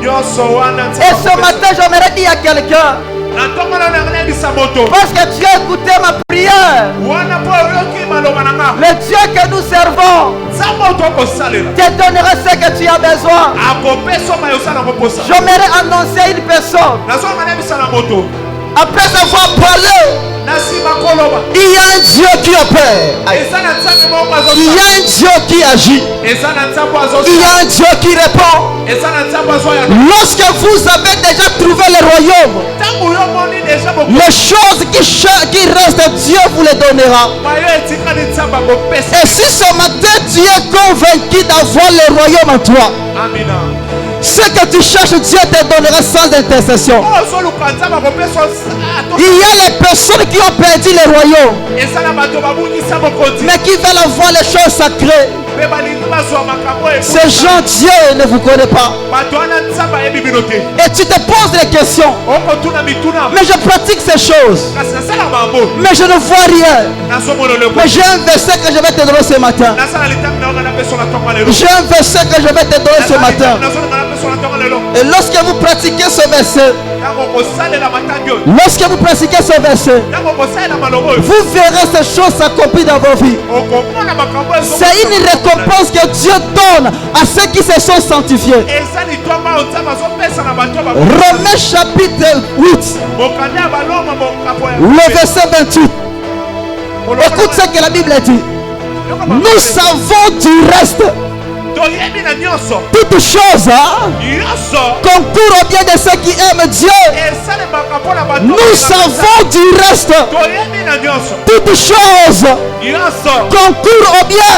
Et ce matin, j'aimerais dire à quelqu'un, parce que tu as écouté ma prière, le Dieu que nous servons te donnera ce que tu as besoin. J'aimerais annoncer à une personne, après avoir parlé, il y a un Dieu qui opère. Il y a un Dieu qui agit. Il y a un Dieu qui répond. Lorsque vous avez déjà trouvé le royaume, les choses qui restent, Dieu vous les donnera. Et si ce matin tu es convaincu d'avoir le royaume en toi, ce que tu cherches, Dieu te donnera sans intercession. Il y a les personnes qui ont perdu le royaume, mais qui veulent avoir les choses sacrées. Ces gens, Dieu ne vous connaît pas. Et tu te poses des questions. Mais je pratique ces choses, mais je ne vois rien. Mais j'ai un verset que je vais te donner ce matin. J'ai un verset que je vais te donner ce matin. Et lorsque vous pratiquez ce verset, vous verrez ces choses s'accomplir dans vos vies. C'est une récompense que Dieu donne à ceux qui se sont sanctifiés. Romains chapitre 8, le verset 28. Écoute ce que la Bible dit. Nous savons du reste. Toutes choses concourent au bien de ceux qui aiment Dieu. Nous savons du reste. Toutes choses concourent au bien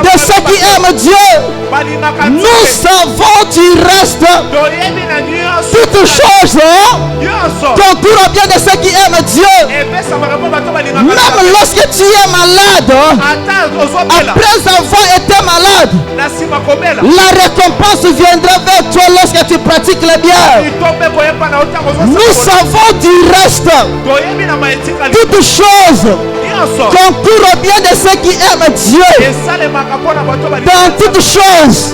de ceux qui aiment Dieu. Nous savons du reste. Toutes choses concourent au bien de ceux qui aiment Dieu. Même lorsque tu es malade, après avoir été malade, la récompense viendra vers toi lorsque tu pratiques le bien. Nous savons du reste. Toutes choses concourent au bien de ceux qui aiment Dieu. Dans toutes choses,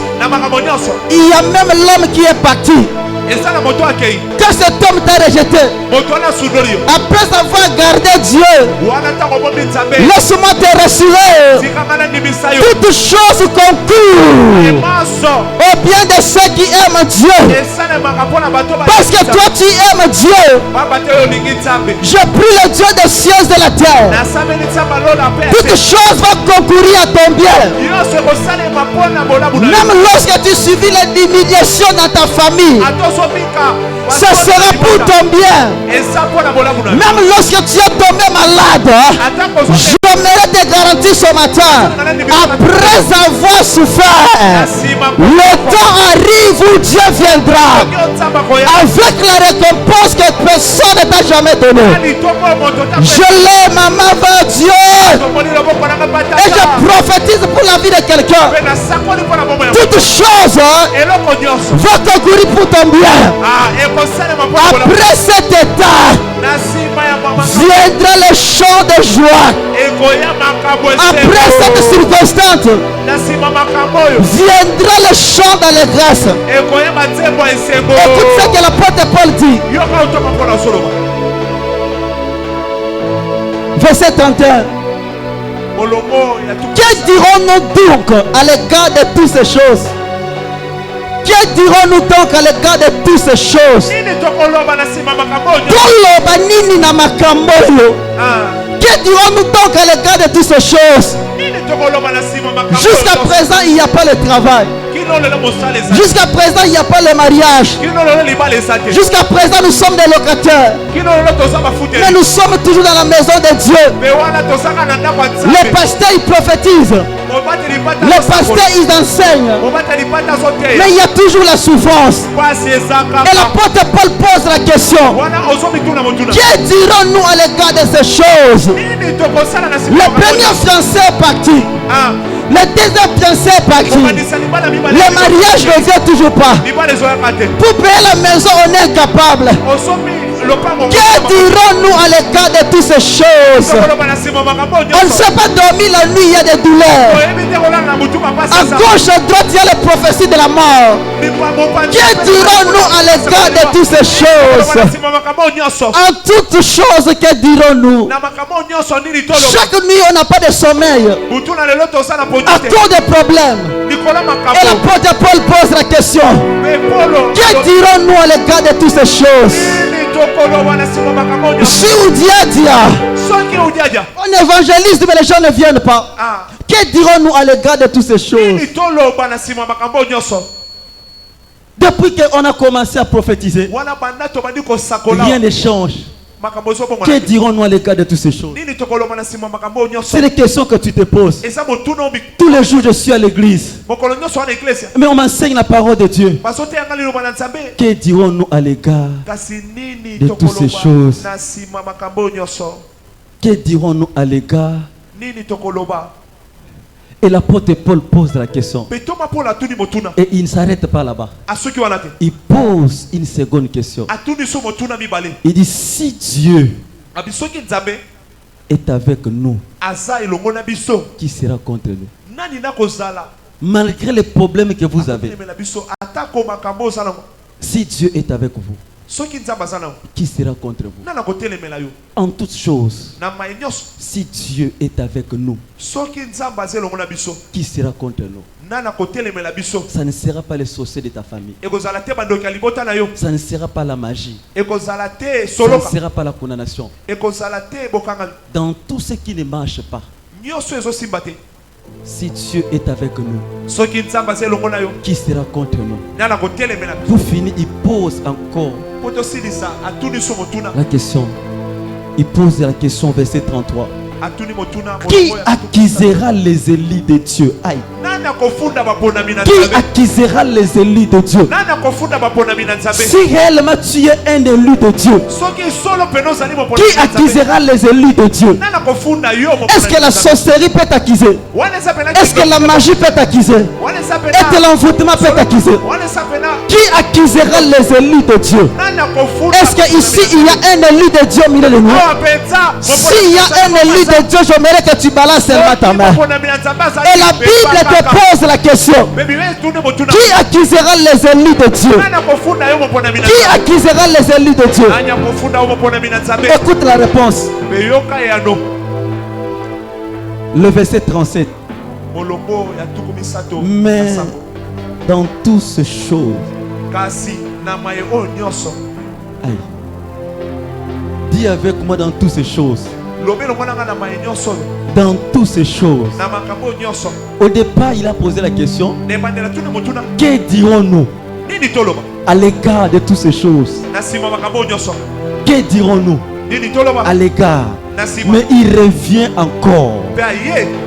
il y a même l'homme qui est parti. Quand cet homme t'a rejeté, après avoir gardé Dieu, laisse-moi te rassurer. Toutes choses concourent au bien de ceux qui aiment Dieu. Parce que toi tu aimes Dieu. Je prie le Dieu des cieux et de la terre. Toutes choses vont concourir à ton bien. Même lorsque tu subis l'humiliation dans ta famille, ça sera pour ton bien. Même lorsque tu es tombé malade, j'aimerais te garantir ce matin, après avoir souffert, le temps arrive où Dieu viendra avec la récompense que personne ne t'a jamais donnée. Je lève ma main vers Dieu et je prophétise pour la vie de quelqu'un. Toute chose va concourir pour ton bien. Après cet état viendra le chant de joie. Après cette circonstance viendra le chant d'allégresse. Écoute ce que l'apôtre Paul dit. Verset 31. Que dirons-nous donc à l'égard de toutes ces choses? Que dirons-nous donc à l'égard de toutes ces choses? Que dirons-nous donc à l'égard de toutes ces choses? Jusqu'à présent, il n'y a pas le travail. Jusqu'à présent, il n'y a pas le mariage. Jusqu'à présent, nous sommes des locataires. Mais nous sommes toujours dans la maison de Dieu. Les pasteurs, ils prophétisent. Les pasteurs, ils enseignent. Mais il y a toujours la souffrance. Et l'apôtre Paul pose la question. Que dirons-nous à l'égard de ces choses? Le premier fiancé est parti. Le deuxième fiancé est parti. Le mariage ne vient toujours pas. Pour payer la maison, on est incapable. Que dirons-nous à l'égard de toutes ces choses? On ne sait pas dormir la nuit, il y a des douleurs. À gauche, à droite, il y a les prophéties de la mort. Que dirons-nous à l'égard de toutes ces choses? En toutes choses, que dirons-nous? Chaque nuit, on n'a pas de sommeil à cause des problèmes. Et l'apôtre Paul pose la question. Que dirons-nous à l'égard de toutes ces choses? Si on évangélise, mais les gens ne viennent pas. Que dirons-nous à l'égard de toutes ces choses? Depuis qu'on a commencé à prophétiser, rien ne change. Que dirons-nous à l'égard de toutes ces choses? C'est des questions que tu te poses. Tous les jours, je suis à l'église, mais on m'enseigne la parole de Dieu. Que dirons-nous à l'égard de toutes ces choses? Que dirons-nous à l'égard? Et l'apôtre Paul pose la question. Et il ne s'arrête pas là-bas. Il pose une seconde question. Il dit, si Dieu est avec nous, qui sera contre nous? Malgré les problèmes que vous avez, si Dieu est avec vous, qui sera contre vous? En toutes choses, si Dieu est avec nous, qui sera contre nous? Ça ne sera pas les sorciers de ta famille. Ça ne sera pas la magie. Ça ne sera pas la condamnation. Dans tout ce qui ne marche pas, si Dieu est avec nous, qui sera contre nous? Pour finir, il pose encore la question. Il pose la question, verset 33. Qui accusera les élus de Dieu? Aïe. Qui accusera les élus de Dieu? Si réellement tu es un élu de Dieu, qui accusera les élus de Dieu? Est-ce que la sorcellerie peut t'accuser? Est-ce que la magie peut t'accuser? Est-ce que l'envoûtement peut t'accuser? Qui accusera les élus de Dieu? Est-ce qu'ici il y a un élu de Dieu au milieu de nous? S'il y a un élu de Dieu, j'aimerais que tu balances seulement ta main. Et la Bible te pose la question. Qui accusera les élus de Dieu? Qui accusera les élus de Dieu? Écoute la réponse. Le verset 37. Mais dans toutes ces choses, aïe. Dis avec moi, dans toutes ces choses. Dans toutes ces choses. Au départ, il a posé la question. Que dirons-nous? à l'égard de toutes ces choses? Que dirons-nous à l'égard? Mais il revient encore.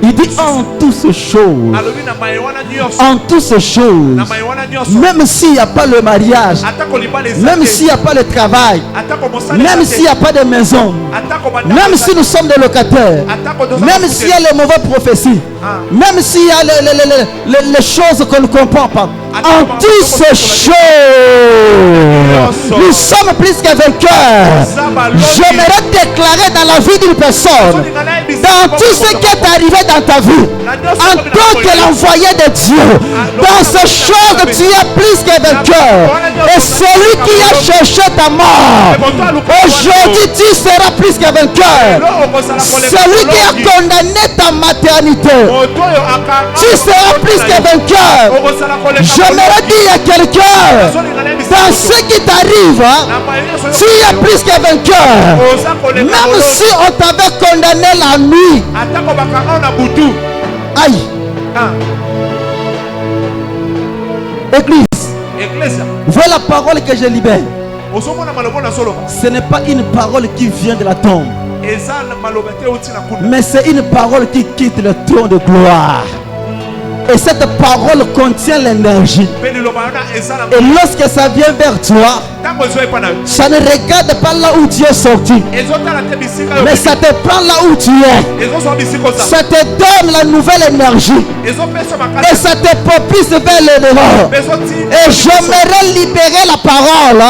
Il dit en toutes ces choses. En toutes ces choses. Même s'il n'y a pas le mariage. Même s'il n'y a pas le travail. Même s'il n'y a pas de maison. Même si nous sommes des locataires. Même s'il y a les mauvaises prophéties. Même s'il y a les choses qu'on ne comprend pas. En toutes ces choses, nous sommes plus que vainqueurs. J'aimerais déclarer dans la vie d'une personne, dans tout ce qui est arrivé dans ta vie, en tant que l'envoyé de Dieu, dans ces choses, tu es plus que vainqueur. Et celui qui a cherché ta mort, aujourd'hui tu seras plus que vainqueur. Celui qui a condamné ta maternité, tu seras plus que vainqueur. J'aimerais dire à quelqu'un, dans ce qui t'arrive, tu es plus que vainqueur. Même si on t'avait condamné la nuit, aïe. Église, voilà la parole que je libère. Ce n'est pas une parole qui vient de la tombe, mais c'est une parole qui quitte le trône de gloire. Et cette parole contient l'énergie. Et lorsque ça vient vers toi, ça ne regarde pas là où tu es sorti, mais ça te prend là où tu es. Ça te donne la nouvelle énergie. Et ça te propulse vers le devant. Et j'aimerais libérer la parole.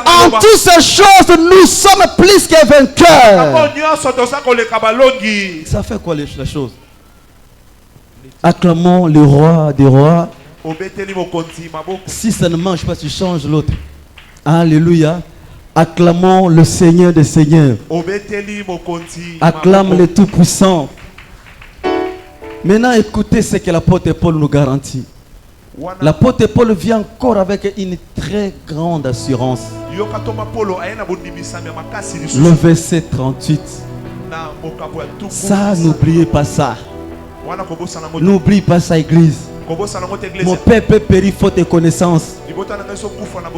En toutes ces choses, nous sommes plus que vainqueurs. Ça fait quoi les choses? Acclamons le roi des rois. Si ça ne marche pas, tu changes l'autre. Alléluia. Acclamons le Seigneur des Seigneurs. Acclame le Tout-Puissant. Maintenant, écoutez ce que l'apôtre Paul nous garantit. L'apôtre Paul vient encore avec une très grande assurance. Le verset 38. Ça, n'oubliez pas ça. N'oublie pas ça, église. Mon peuple périt faute de connaissances.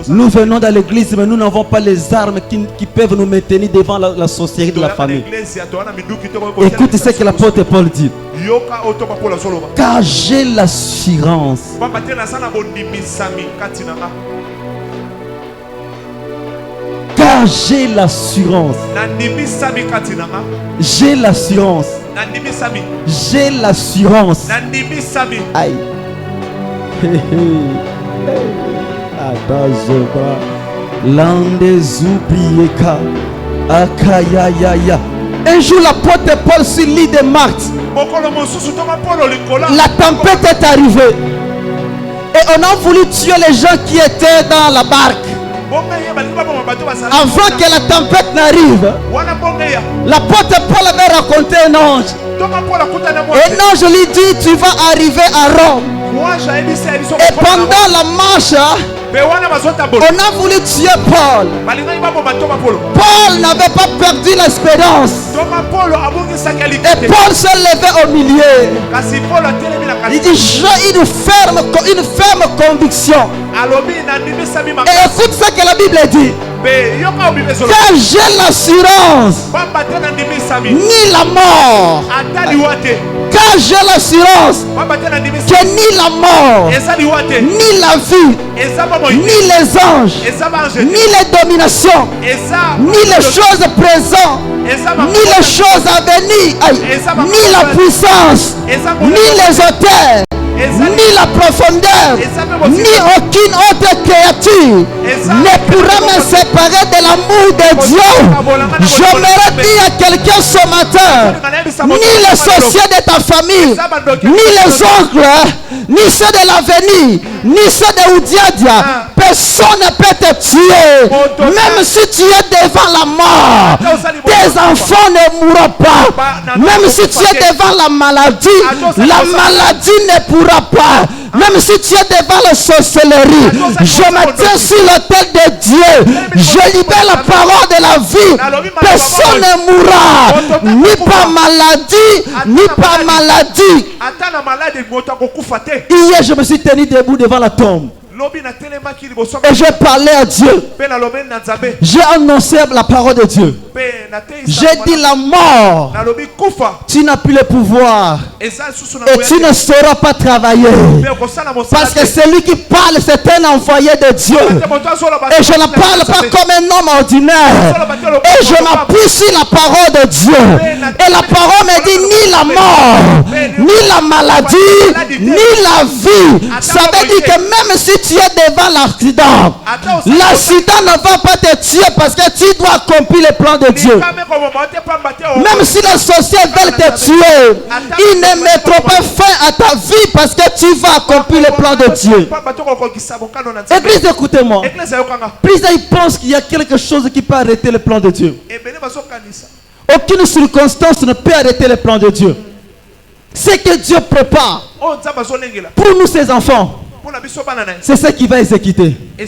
Nous venons dans l'église, mais nous n'avons pas les armes qui peuvent nous maintenir devant la sorcellerie de la famille. Écoute ce que l'apôtre Paul dit. Car j'ai l'assurance. Car j'ai l'assurance. J'ai l'assurance. J'ai l'assurance. Aïe. Un jour l'apôtre Paul sur l'île de Marthe, la tempête est arrivée et on a voulu tuer les gens qui étaient dans la barque. Avant que la tempête n'arrive, l'apôtre Paul avait rencontré un ange. Et l'ange lui dit, tu vas arriver à Rome. Et pendant la marche, on a voulu tuer Paul. Paul n'avait pas perdu l'espérance. Et Paul se levait au milieu. Il dit, j'ai une ferme conviction. Et écoute ce que la Bible dit. Car j'ai l'assurance, ni la mort. Car j'ai l'assurance que ni la mort, ni la vie, ni les anges, ni les dominations, ni les choses présentes, ni les choses à venir, ni la puissance, ni les auteurs, ni la profondeur, ni aucune autre créature ne pourra me séparer de l'amour de Dieu. J'aimerais dire à quelqu'un ce matin, ni les sorciers de ta famille, ni les oncles, ni ceux de l'avenir, ni ceux de Oudiadia, personne ne peut te tuer. Même si tu es devant la mort, tes enfants ne mourront pas. Même si tu es devant la maladie ne pourra pas. Même si tu es devant la sorcellerie, je me tiens sur l'autel de Dieu. Je libère la parole de la vie. Personne ne mourra, ni par maladie, ni par maladie. Hier, je me suis tenu debout devant la tombe. Et j'ai parlé à Dieu. J'ai annoncé la parole de Dieu. J'ai dit la mort, tu n'as plus le pouvoir. Et tu ne sauras pas travailler. Parce que celui qui parle, c'est un envoyé de Dieu. Et je ne parle pas comme un homme ordinaire. Et je m'appuie sur la parole de Dieu. Et la parole me dit ni la mort, ni la maladie, ni la vie. Ça veut dire que même si tu es devant l'accident, l'accident ne va pas te tuer parce que tu dois accomplir les plans de Dieu. Même si les sorciers veulent te tuer, ils ne mettront pas fin à ta vie parce que tu vas accomplir les plans de Dieu. Église, écoutez-moi. Plus ils pensent qu'il y a quelque chose qui peut arrêter le plan de Dieu. Aucune circonstance ne peut arrêter le plan de Dieu. Ce que Dieu prépare pour nous, ses enfants, c'est ce qui va exécuter. Et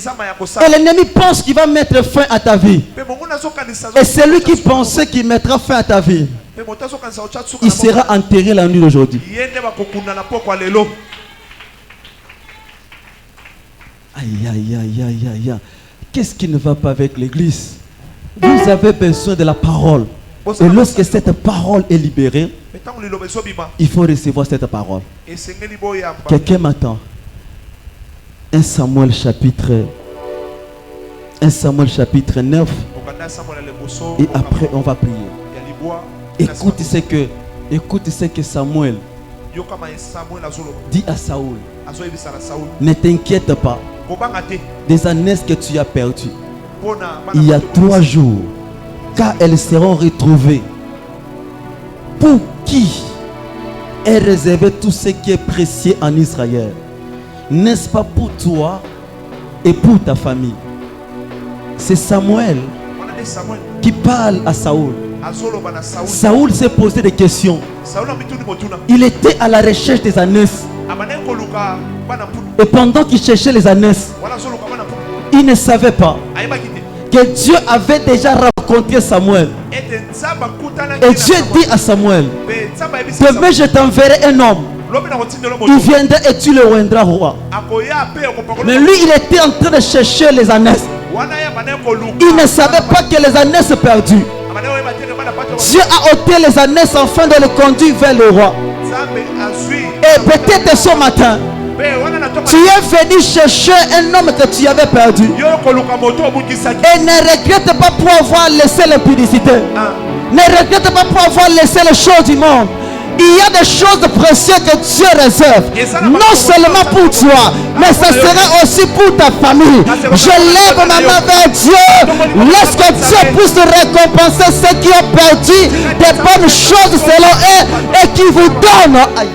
l'ennemi pense qu'il va mettre fin à ta vie. Et celui qui pensait qu'il mettra fin à ta vie, il sera enterré la nuit d'aujourd'hui. Aïe, aïe, aïe, aïe, aïe. Qu'est-ce qui ne va pas avec l'église? Vous avez besoin de la parole. Et lorsque cette parole est libérée, il faut recevoir cette parole. Quelqu'un m'attend. 1 Samuel chapitre 9. Et après on va prier. Écoute ce que Samuel dit à Saoul. Ne t'inquiète pas des années que tu as perdues. Il y a 3 jours, car elles seront retrouvées. Pour qui est réservé tout ce qui est précieux en Israël? N'est-ce pas pour toi et pour ta famille? C'est Samuel qui parle à Saoul. Saoul s'est posé des questions. Il était à la recherche des ânesses. Et pendant qu'il cherchait les ânesses, il ne savait pas que Dieu avait déjà rencontré Samuel. Et Dieu dit à Samuel, demain je t'enverrai un homme. Il viendra et tu le rendras roi. Mais lui, il était en train de chercher les ânesses. Il ne savait pas que les ânesses perdues. Dieu a ôté les ânesses afin de le conduire vers le roi. Et peut-être ce matin, tu es venu chercher un homme que tu avais perdu. Et ne regrette pas pour avoir laissé l'impudicité. Ne regrette pas pour avoir laissé les choses du monde. Il y a des choses précieuses que Dieu réserve. Non seulement pour toi, mais ça sera aussi pour ta famille. Je lève ma main vers Dieu. Laisse que Dieu puisse récompenser ceux qui ont perdu des bonnes choses selon eux et qui vous donnent. Aïe.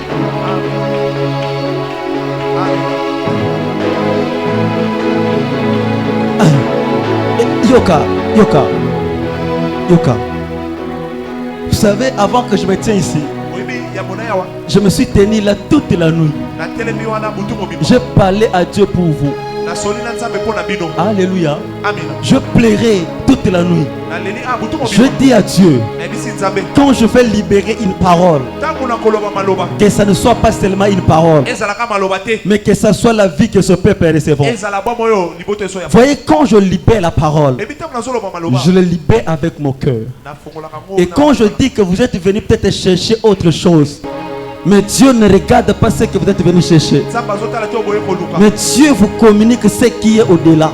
Yoka. Vous savez, avant que je me tienne ici, je me suis tenu là toute la nuit. J'ai parlé à Dieu pour vous. Alléluia. Je plairai toute la nuit. Je dis à Dieu, quand je vais libérer une parole, que ça ne soit pas seulement une parole, mais que ça soit la vie que ce peuple recevra. Voyez, quand je libère la parole, je le libère avec mon cœur. Et quand je dis que vous êtes venu peut-être chercher autre chose, mais Dieu ne regarde pas ce que vous êtes venu chercher. Mais Dieu vous communique ce qui est au-delà.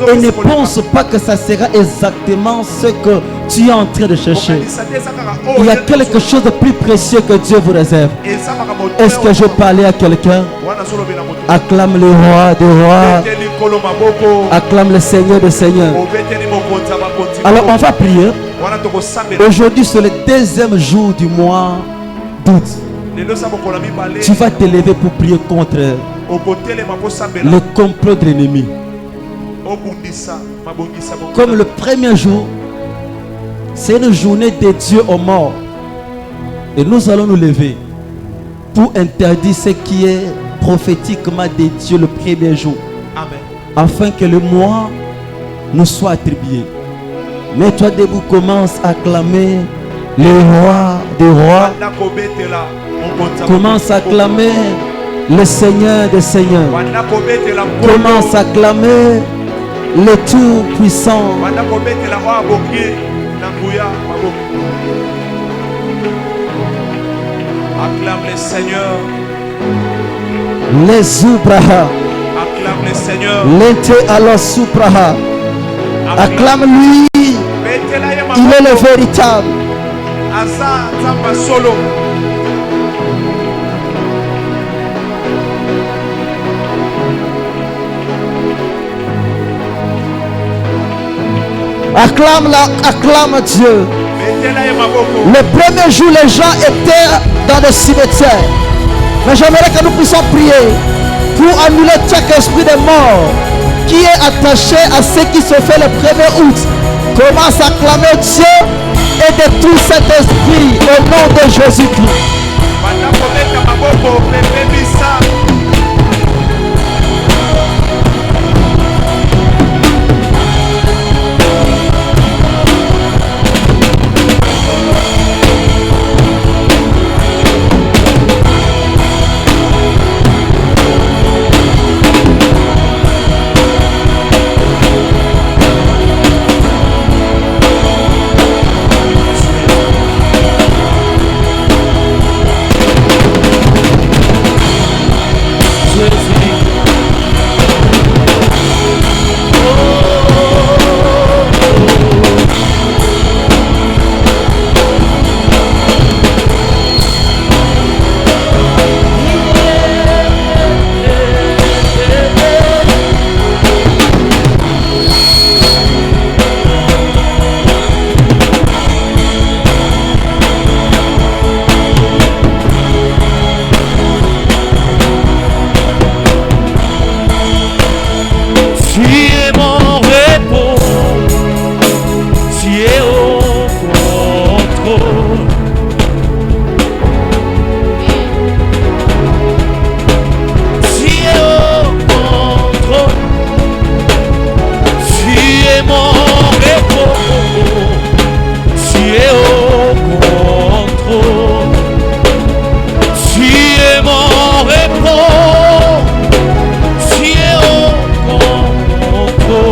Et ne pense pas que ça sera exactement ce que tu es en train de chercher. Il y a quelque chose de plus précieux que Dieu vous réserve. Est-ce que je parlais à quelqu'un? Acclame le roi des rois. Acclame le Seigneur des seigneurs. Alors on va prier. Aujourd'hui c'est le 2e jour du mois d'août. Tu vas te lever pour prier contre le complot de l'ennemi. Comme le premier jour, c'est une journée dédiée aux morts. Et nous allons nous lever pour interdire ce qui est prophétiquement dédié le premier jour. Amen. Afin que le mois nous soit attribué. Mets-toi debout, commence à clamer le roi des rois. Commence à clamer Le Seigneur des Seigneurs commence à clamer le Tout-Puissant. Acclame le Seigneur. Les Zubraha. Acclame le Seigneur. L'ente alors Supraha. Acclame-lui. Il est le véritable. Acclame Dieu. Le premier jour, les gens étaient dans le cimetière. Mais j'aimerais que nous puissions prier pour annuler chaque esprit de mort qui est attaché à ce qui se fait le 1er août. Commence à clamer Dieu et détruire cet esprit au nom de Jésus-Christ. Oh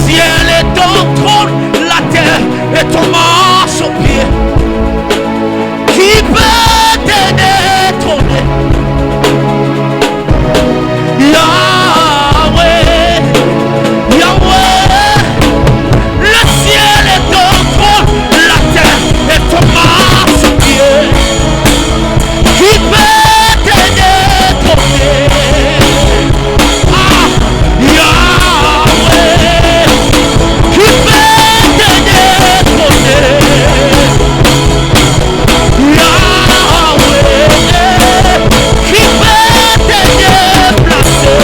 ciel est ton trône, la terre est ton marchepied. Qui peut te détrôner? Yahweh, Yahweh, le ciel est ton trône, la terre est ton marchepied. Qui peut te détrôner? Ah, Yahweh, qui peut te détrôner? Yahweh, qui peut te déplacer?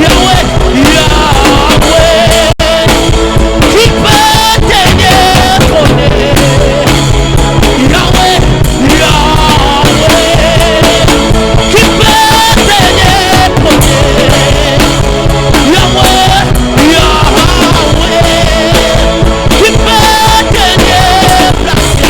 Yahweh, Yahweh, qui peut te détrôner? Yahweh, Yahweh, qui peut te détrôner? Yahweh, Yahweh, qui peut te déplacer?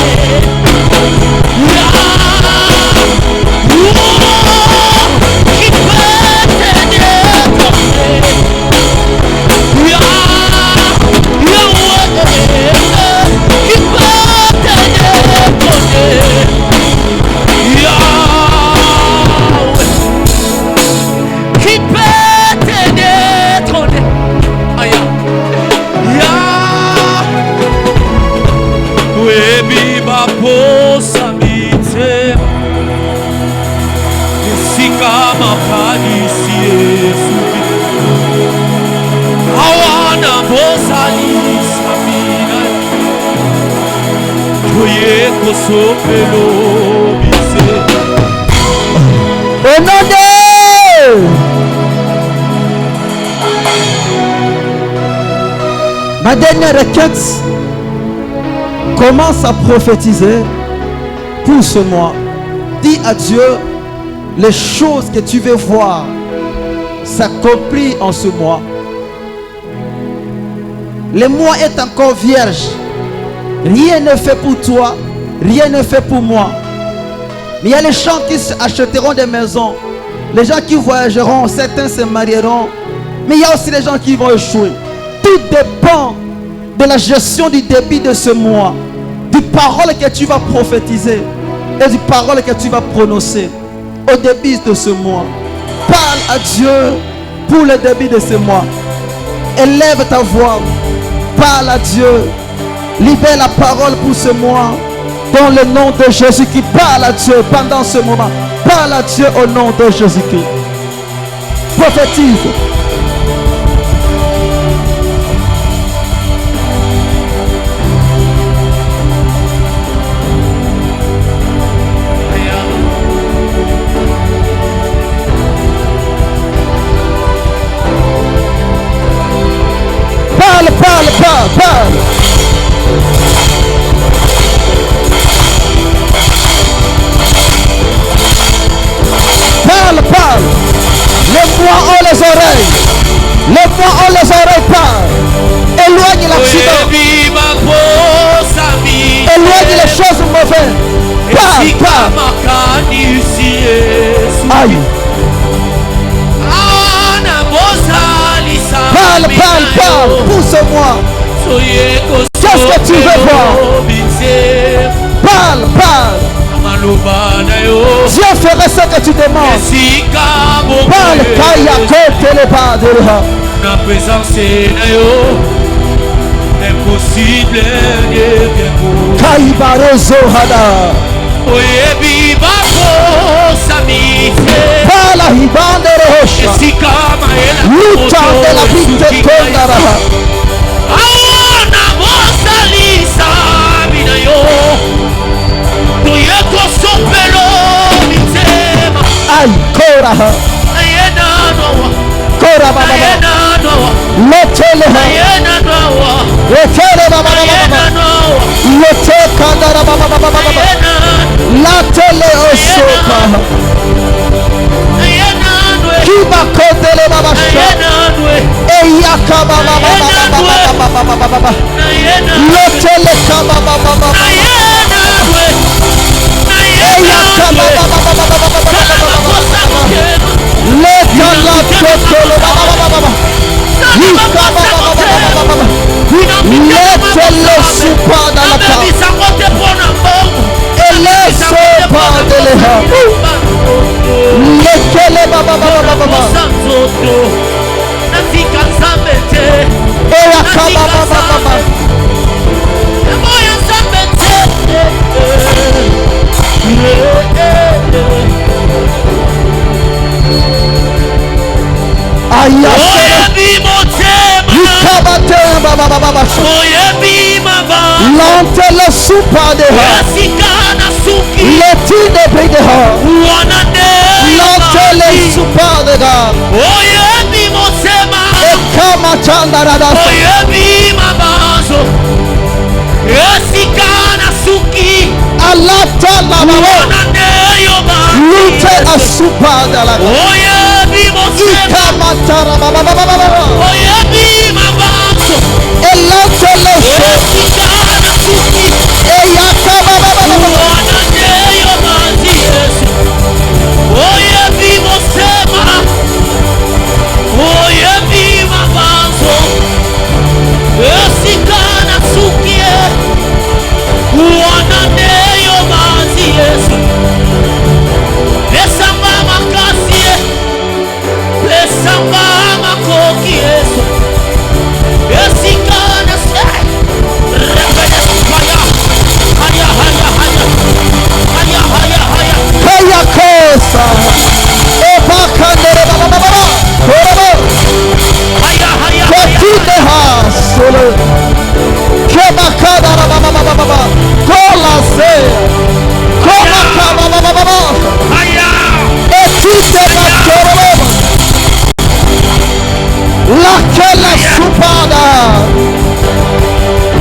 Au nom de ma dernière requête commence à prophétiser pour ce mois. Dis à Dieu les choses que tu veux voir s'accomplir en ce mois. Le mois est encore vierge. Rien n'est fait pour toi, rien n'est fait pour moi. Mais il y a les gens qui achèteront des maisons, les gens qui voyageront, certains se marieront. Mais il y a aussi les gens qui vont échouer. Tout dépend de la gestion du débit de ce mois, du parole que tu vas prophétiser et du parole que tu vas prononcer au début de ce mois. Parle à Dieu pour le début de ce mois. Élève ta voix, parle à Dieu. Libère la parole pour ce mois dans le nom de Jésus qui parle à Dieu pendant ce moment. Parle à Dieu au nom de Jésus-Christ. Prophétise. Parle, parle, parle, parle. Parle, parle. Les mois ont les oreilles. Les mois ont les oreilles, parle. Éloigne l'accident. Éloigne les choses mauvaises. Parle, parle. Aïe. Parle, parle, parle. Pour ce mois. Qu'est-ce que tu veux voir? Parle, parle. Dieu ferait ce que tu demandes. Parle, Kaya, côté le bas de l'eau. La présence est impossible. Kaibarozo Hada. Parle, Hibande Rocha. Luta de la vie de Kondara. Aïe, Kora. Kora Baba. Lotele. Lotele Baba. Lotele Kandara Baba. Latele Osoka. Kiba Kotele Baba. Eyaka Baba. Lotele Kaba Baba. Eyaka Baba. Let your love go to the Baba. Lante le supa de ha. Le tine de ha. Lante le supa de ha. Ekama chandarada. Alata la mama. Lute a supa de la. Ikama tara baba baba baba. Elante le supa.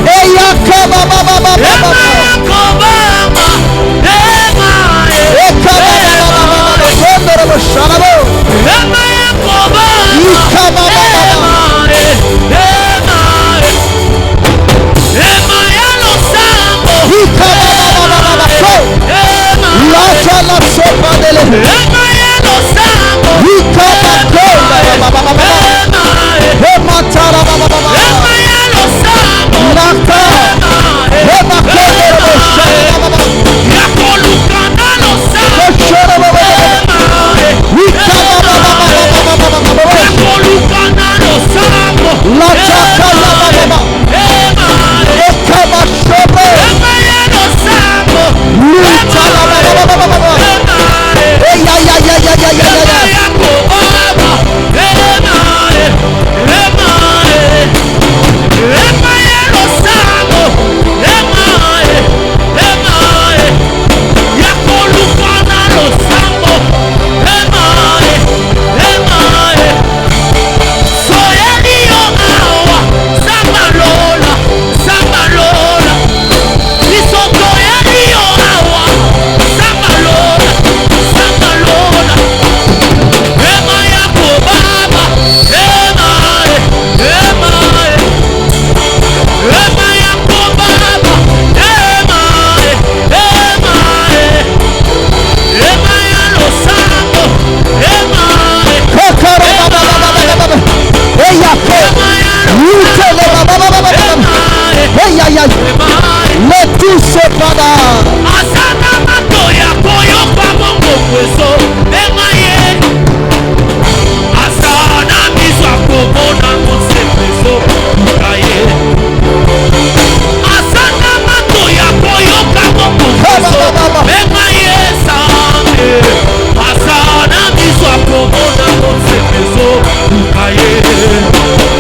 Eyaka baba baba baba.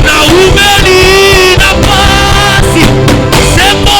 Na umeli na pasi, sembo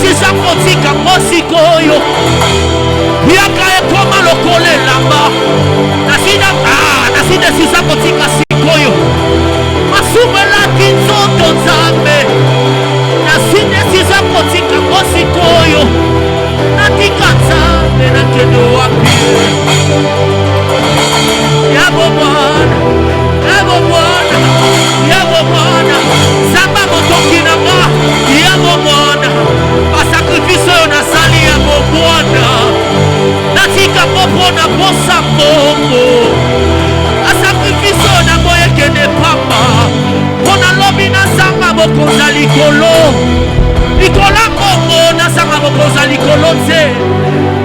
desisa kotika mosikoyo yaka ekoma lokole lamba nasi desisa kotika sikoyo masubelaki nzoto nzambe nasi desisa kotika mosikoyo natika nzambe nakende wapi yabo Bwana Samba motoki nanga yabo Bwana basakrifise oyo nasali yabo Bwana natika popo na posa popo basakrifise oyo nango ekende pamba mpona lobi nasanga bokonza likolo mbongo nasanga bokonza likolo te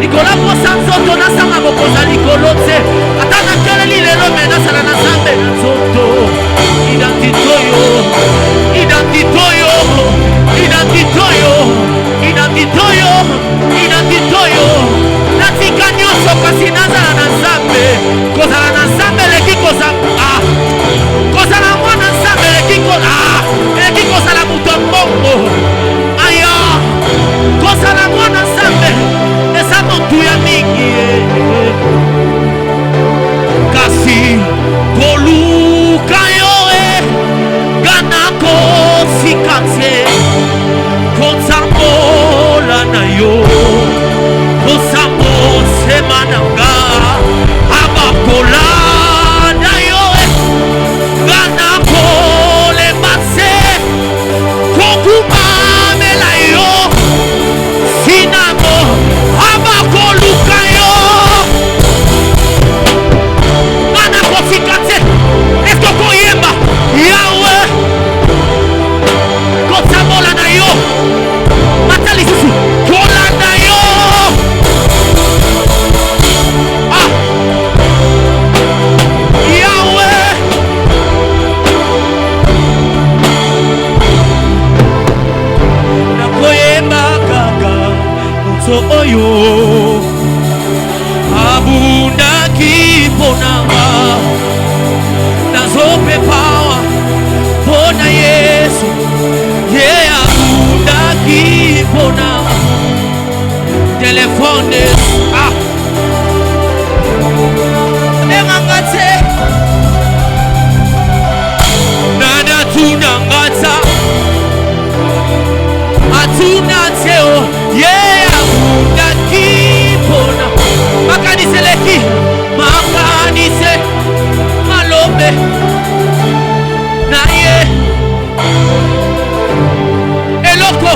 likola posa nzoto nasanga bokonza likolo te ata nakeleli lelo me nasala na nzambe na nzoto identitoyo natika nyonso kasi nazala na nzambe kozala na nzambe eleki kozala mwana nzambe eleki kozala moto mbongo aya kozala mwana nzambe eza motuya mingi kasi koluka yo ganako sikate kotambola na yo kosambo semananga abakola na yo ganako lebase kokumamela yo sinamo abakoluka yo ganako sikate esko koyemba yawe kotambola na yo matali susu kola na yo yawe nakoyemba kaka moto oyo abundaki mponanga nazopepawa mpona Yesu ye abundaki mpona telefone emanga te nanatunanga ta atuna teo ye abundaki mpona makaniseleki makanise malobe na ye eloko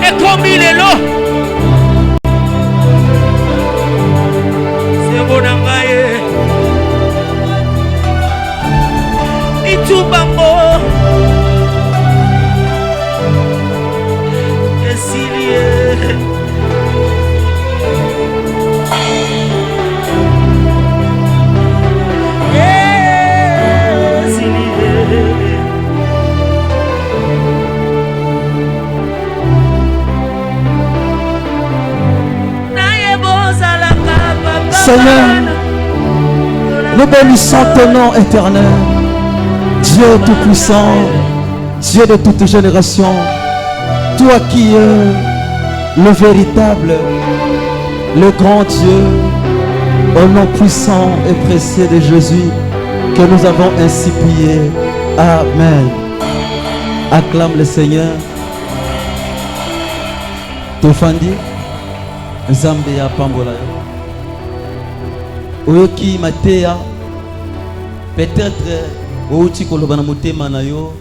ekomi lelo sembo na ngai itubango esilie Seigneur, nous bénissons ton nom éternel, Dieu tout-puissant, Dieu de toute génération, toi qui es le véritable, le grand Dieu, au nom puissant et précieux de Jésus, que nous avons ainsi prié. Amen. Acclame le Seigneur. Tofandi, Zambé ya pambola yo. Oyoki matea, peut-être outi koloba na motema na yo,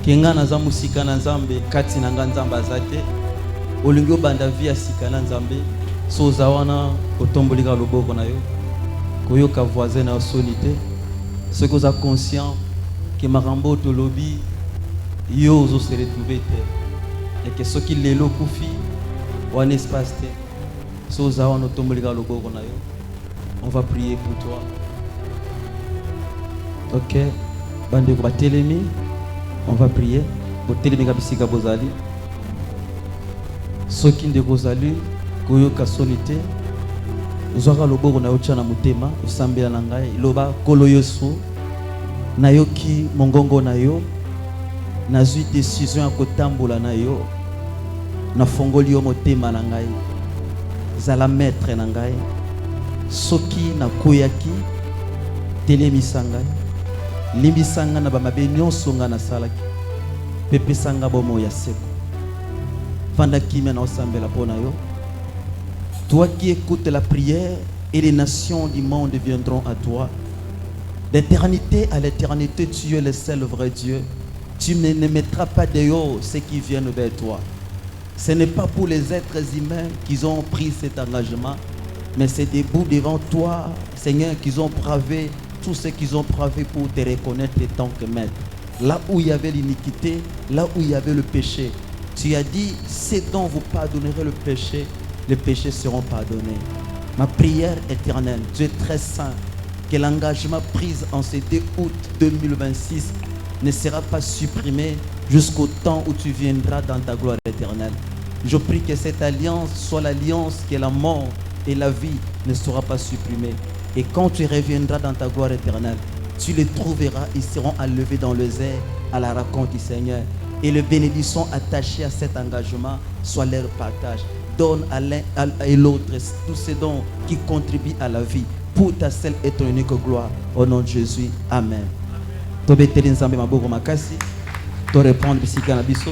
kenga na za musika na Nzambe, kati na nga Nzambe azate, olingi obanda via sika na Nzambe, so zawana otombolika loboko na yo, koyoka voisin na solité, ce que vous êtes conscient que marambo to lobby yo zo se retrouver et que ce qui lelo kufi ou un espace te, so zawana otombolika loboko na yo. On va prier pour toi. Ok. Bande ko batelemi. On va prier. Botelemi kabisika bozali. Soki ndeko zali koyoka solité. Uzwaka loboko na yocha na mutema, usambela na ngai loba kolo Yesu. Nayoki mongongo na yo. Nazui décision à kotambola na yo. Na fongoli yo motema na ngai. Zala maître na ngai. Soki na koyaki telemisanga. Limbisanga na bamabe nyonso nga na salaki. Pepe sanga bomo ya seko. Vanda kimia na osambela pona yo. Toi qui écoutes la prière et les nations du monde viendront à toi. D'éternité à l'éternité, tu es le seul vrai Dieu. Tu ne mettras pas dehors ceux qui viennent vers toi. Ce n'est pas pour les êtres humains qu'ils ont pris cet engagement, mais c'est debout devant toi, Seigneur, qu'ils ont bravé tout ce qu'ils ont bravé pour te reconnaître en tant que maître. Là où il y avait l'iniquité, là où il y avait le péché, tu as dit, c'est dont vous pardonnerez le péché, les péchés seront pardonnés. Ma prière éternelle, Dieu très saint, que l'engagement pris en ce 2 août 2026 ne sera pas supprimé jusqu'au temps où tu viendras dans ta gloire éternelle. Je prie que cette alliance soit l'alliance que la mort et la vie ne sera pas supprimée. Et quand tu reviendras dans ta gloire éternelle, tu les trouveras, ils seront enlevés dans les airs à la rencontre du Seigneur. Et les bénédictions attachées à cet engagement soient leur partage. Donne à l'un et l'autre tous ces dons qui contribuent à la vie pour ta seule et ton unique gloire. Au nom de Jésus, Amen. Tobeteli nzambe maboko makasi. To répondre bisika na biso.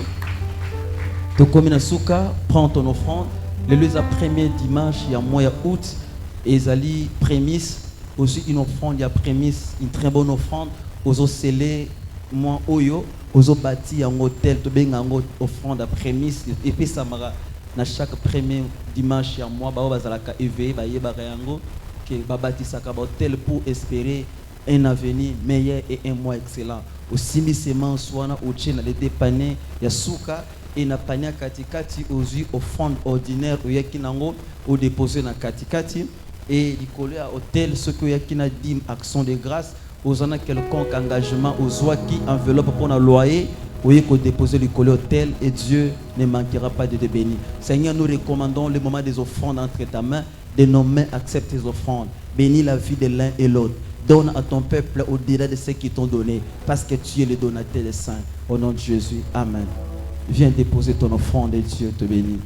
To komi na suka, prends ton offrande. Le premier dimanche, il y a mois août, ezali prémisse, aussi une offrande, il y a prémisse, une très bonne offrande. Ozo scellé moi oyo, ozo bâti un hôtel, to benga offrande à prémisse et puis ça mara na chaque premier dimanche il y a mois ba bazalaka éveillé ba yebaka yango que ba bâtisaka ba hôtel pour espérer un avenir meilleur et un mois excellent. Aussi misement soit au tchena les dépanner ya suka et na pania katikati aux offrandes ordinaires ou yakinango au déposer na katikati et likolo à hôtel ce que yakina dim action de grâce aux en a quelconque engagement aux oies qui enveloppe pour un loyer ou yako déposer likolo hôtel et Dieu ne manquera pas de te bénir. Seigneur, nous recommandons le moment des offrandes entre ta main, de nos mains accepte tes offrandes. Bénis la vie de l'un et l'autre. Donne à ton peuple au-delà de ce qu'ils t'ont donné, parce que tu es le donateur des saints. Au nom de Jésus, Amen. Viens déposer ton offrande et Dieu te bénit.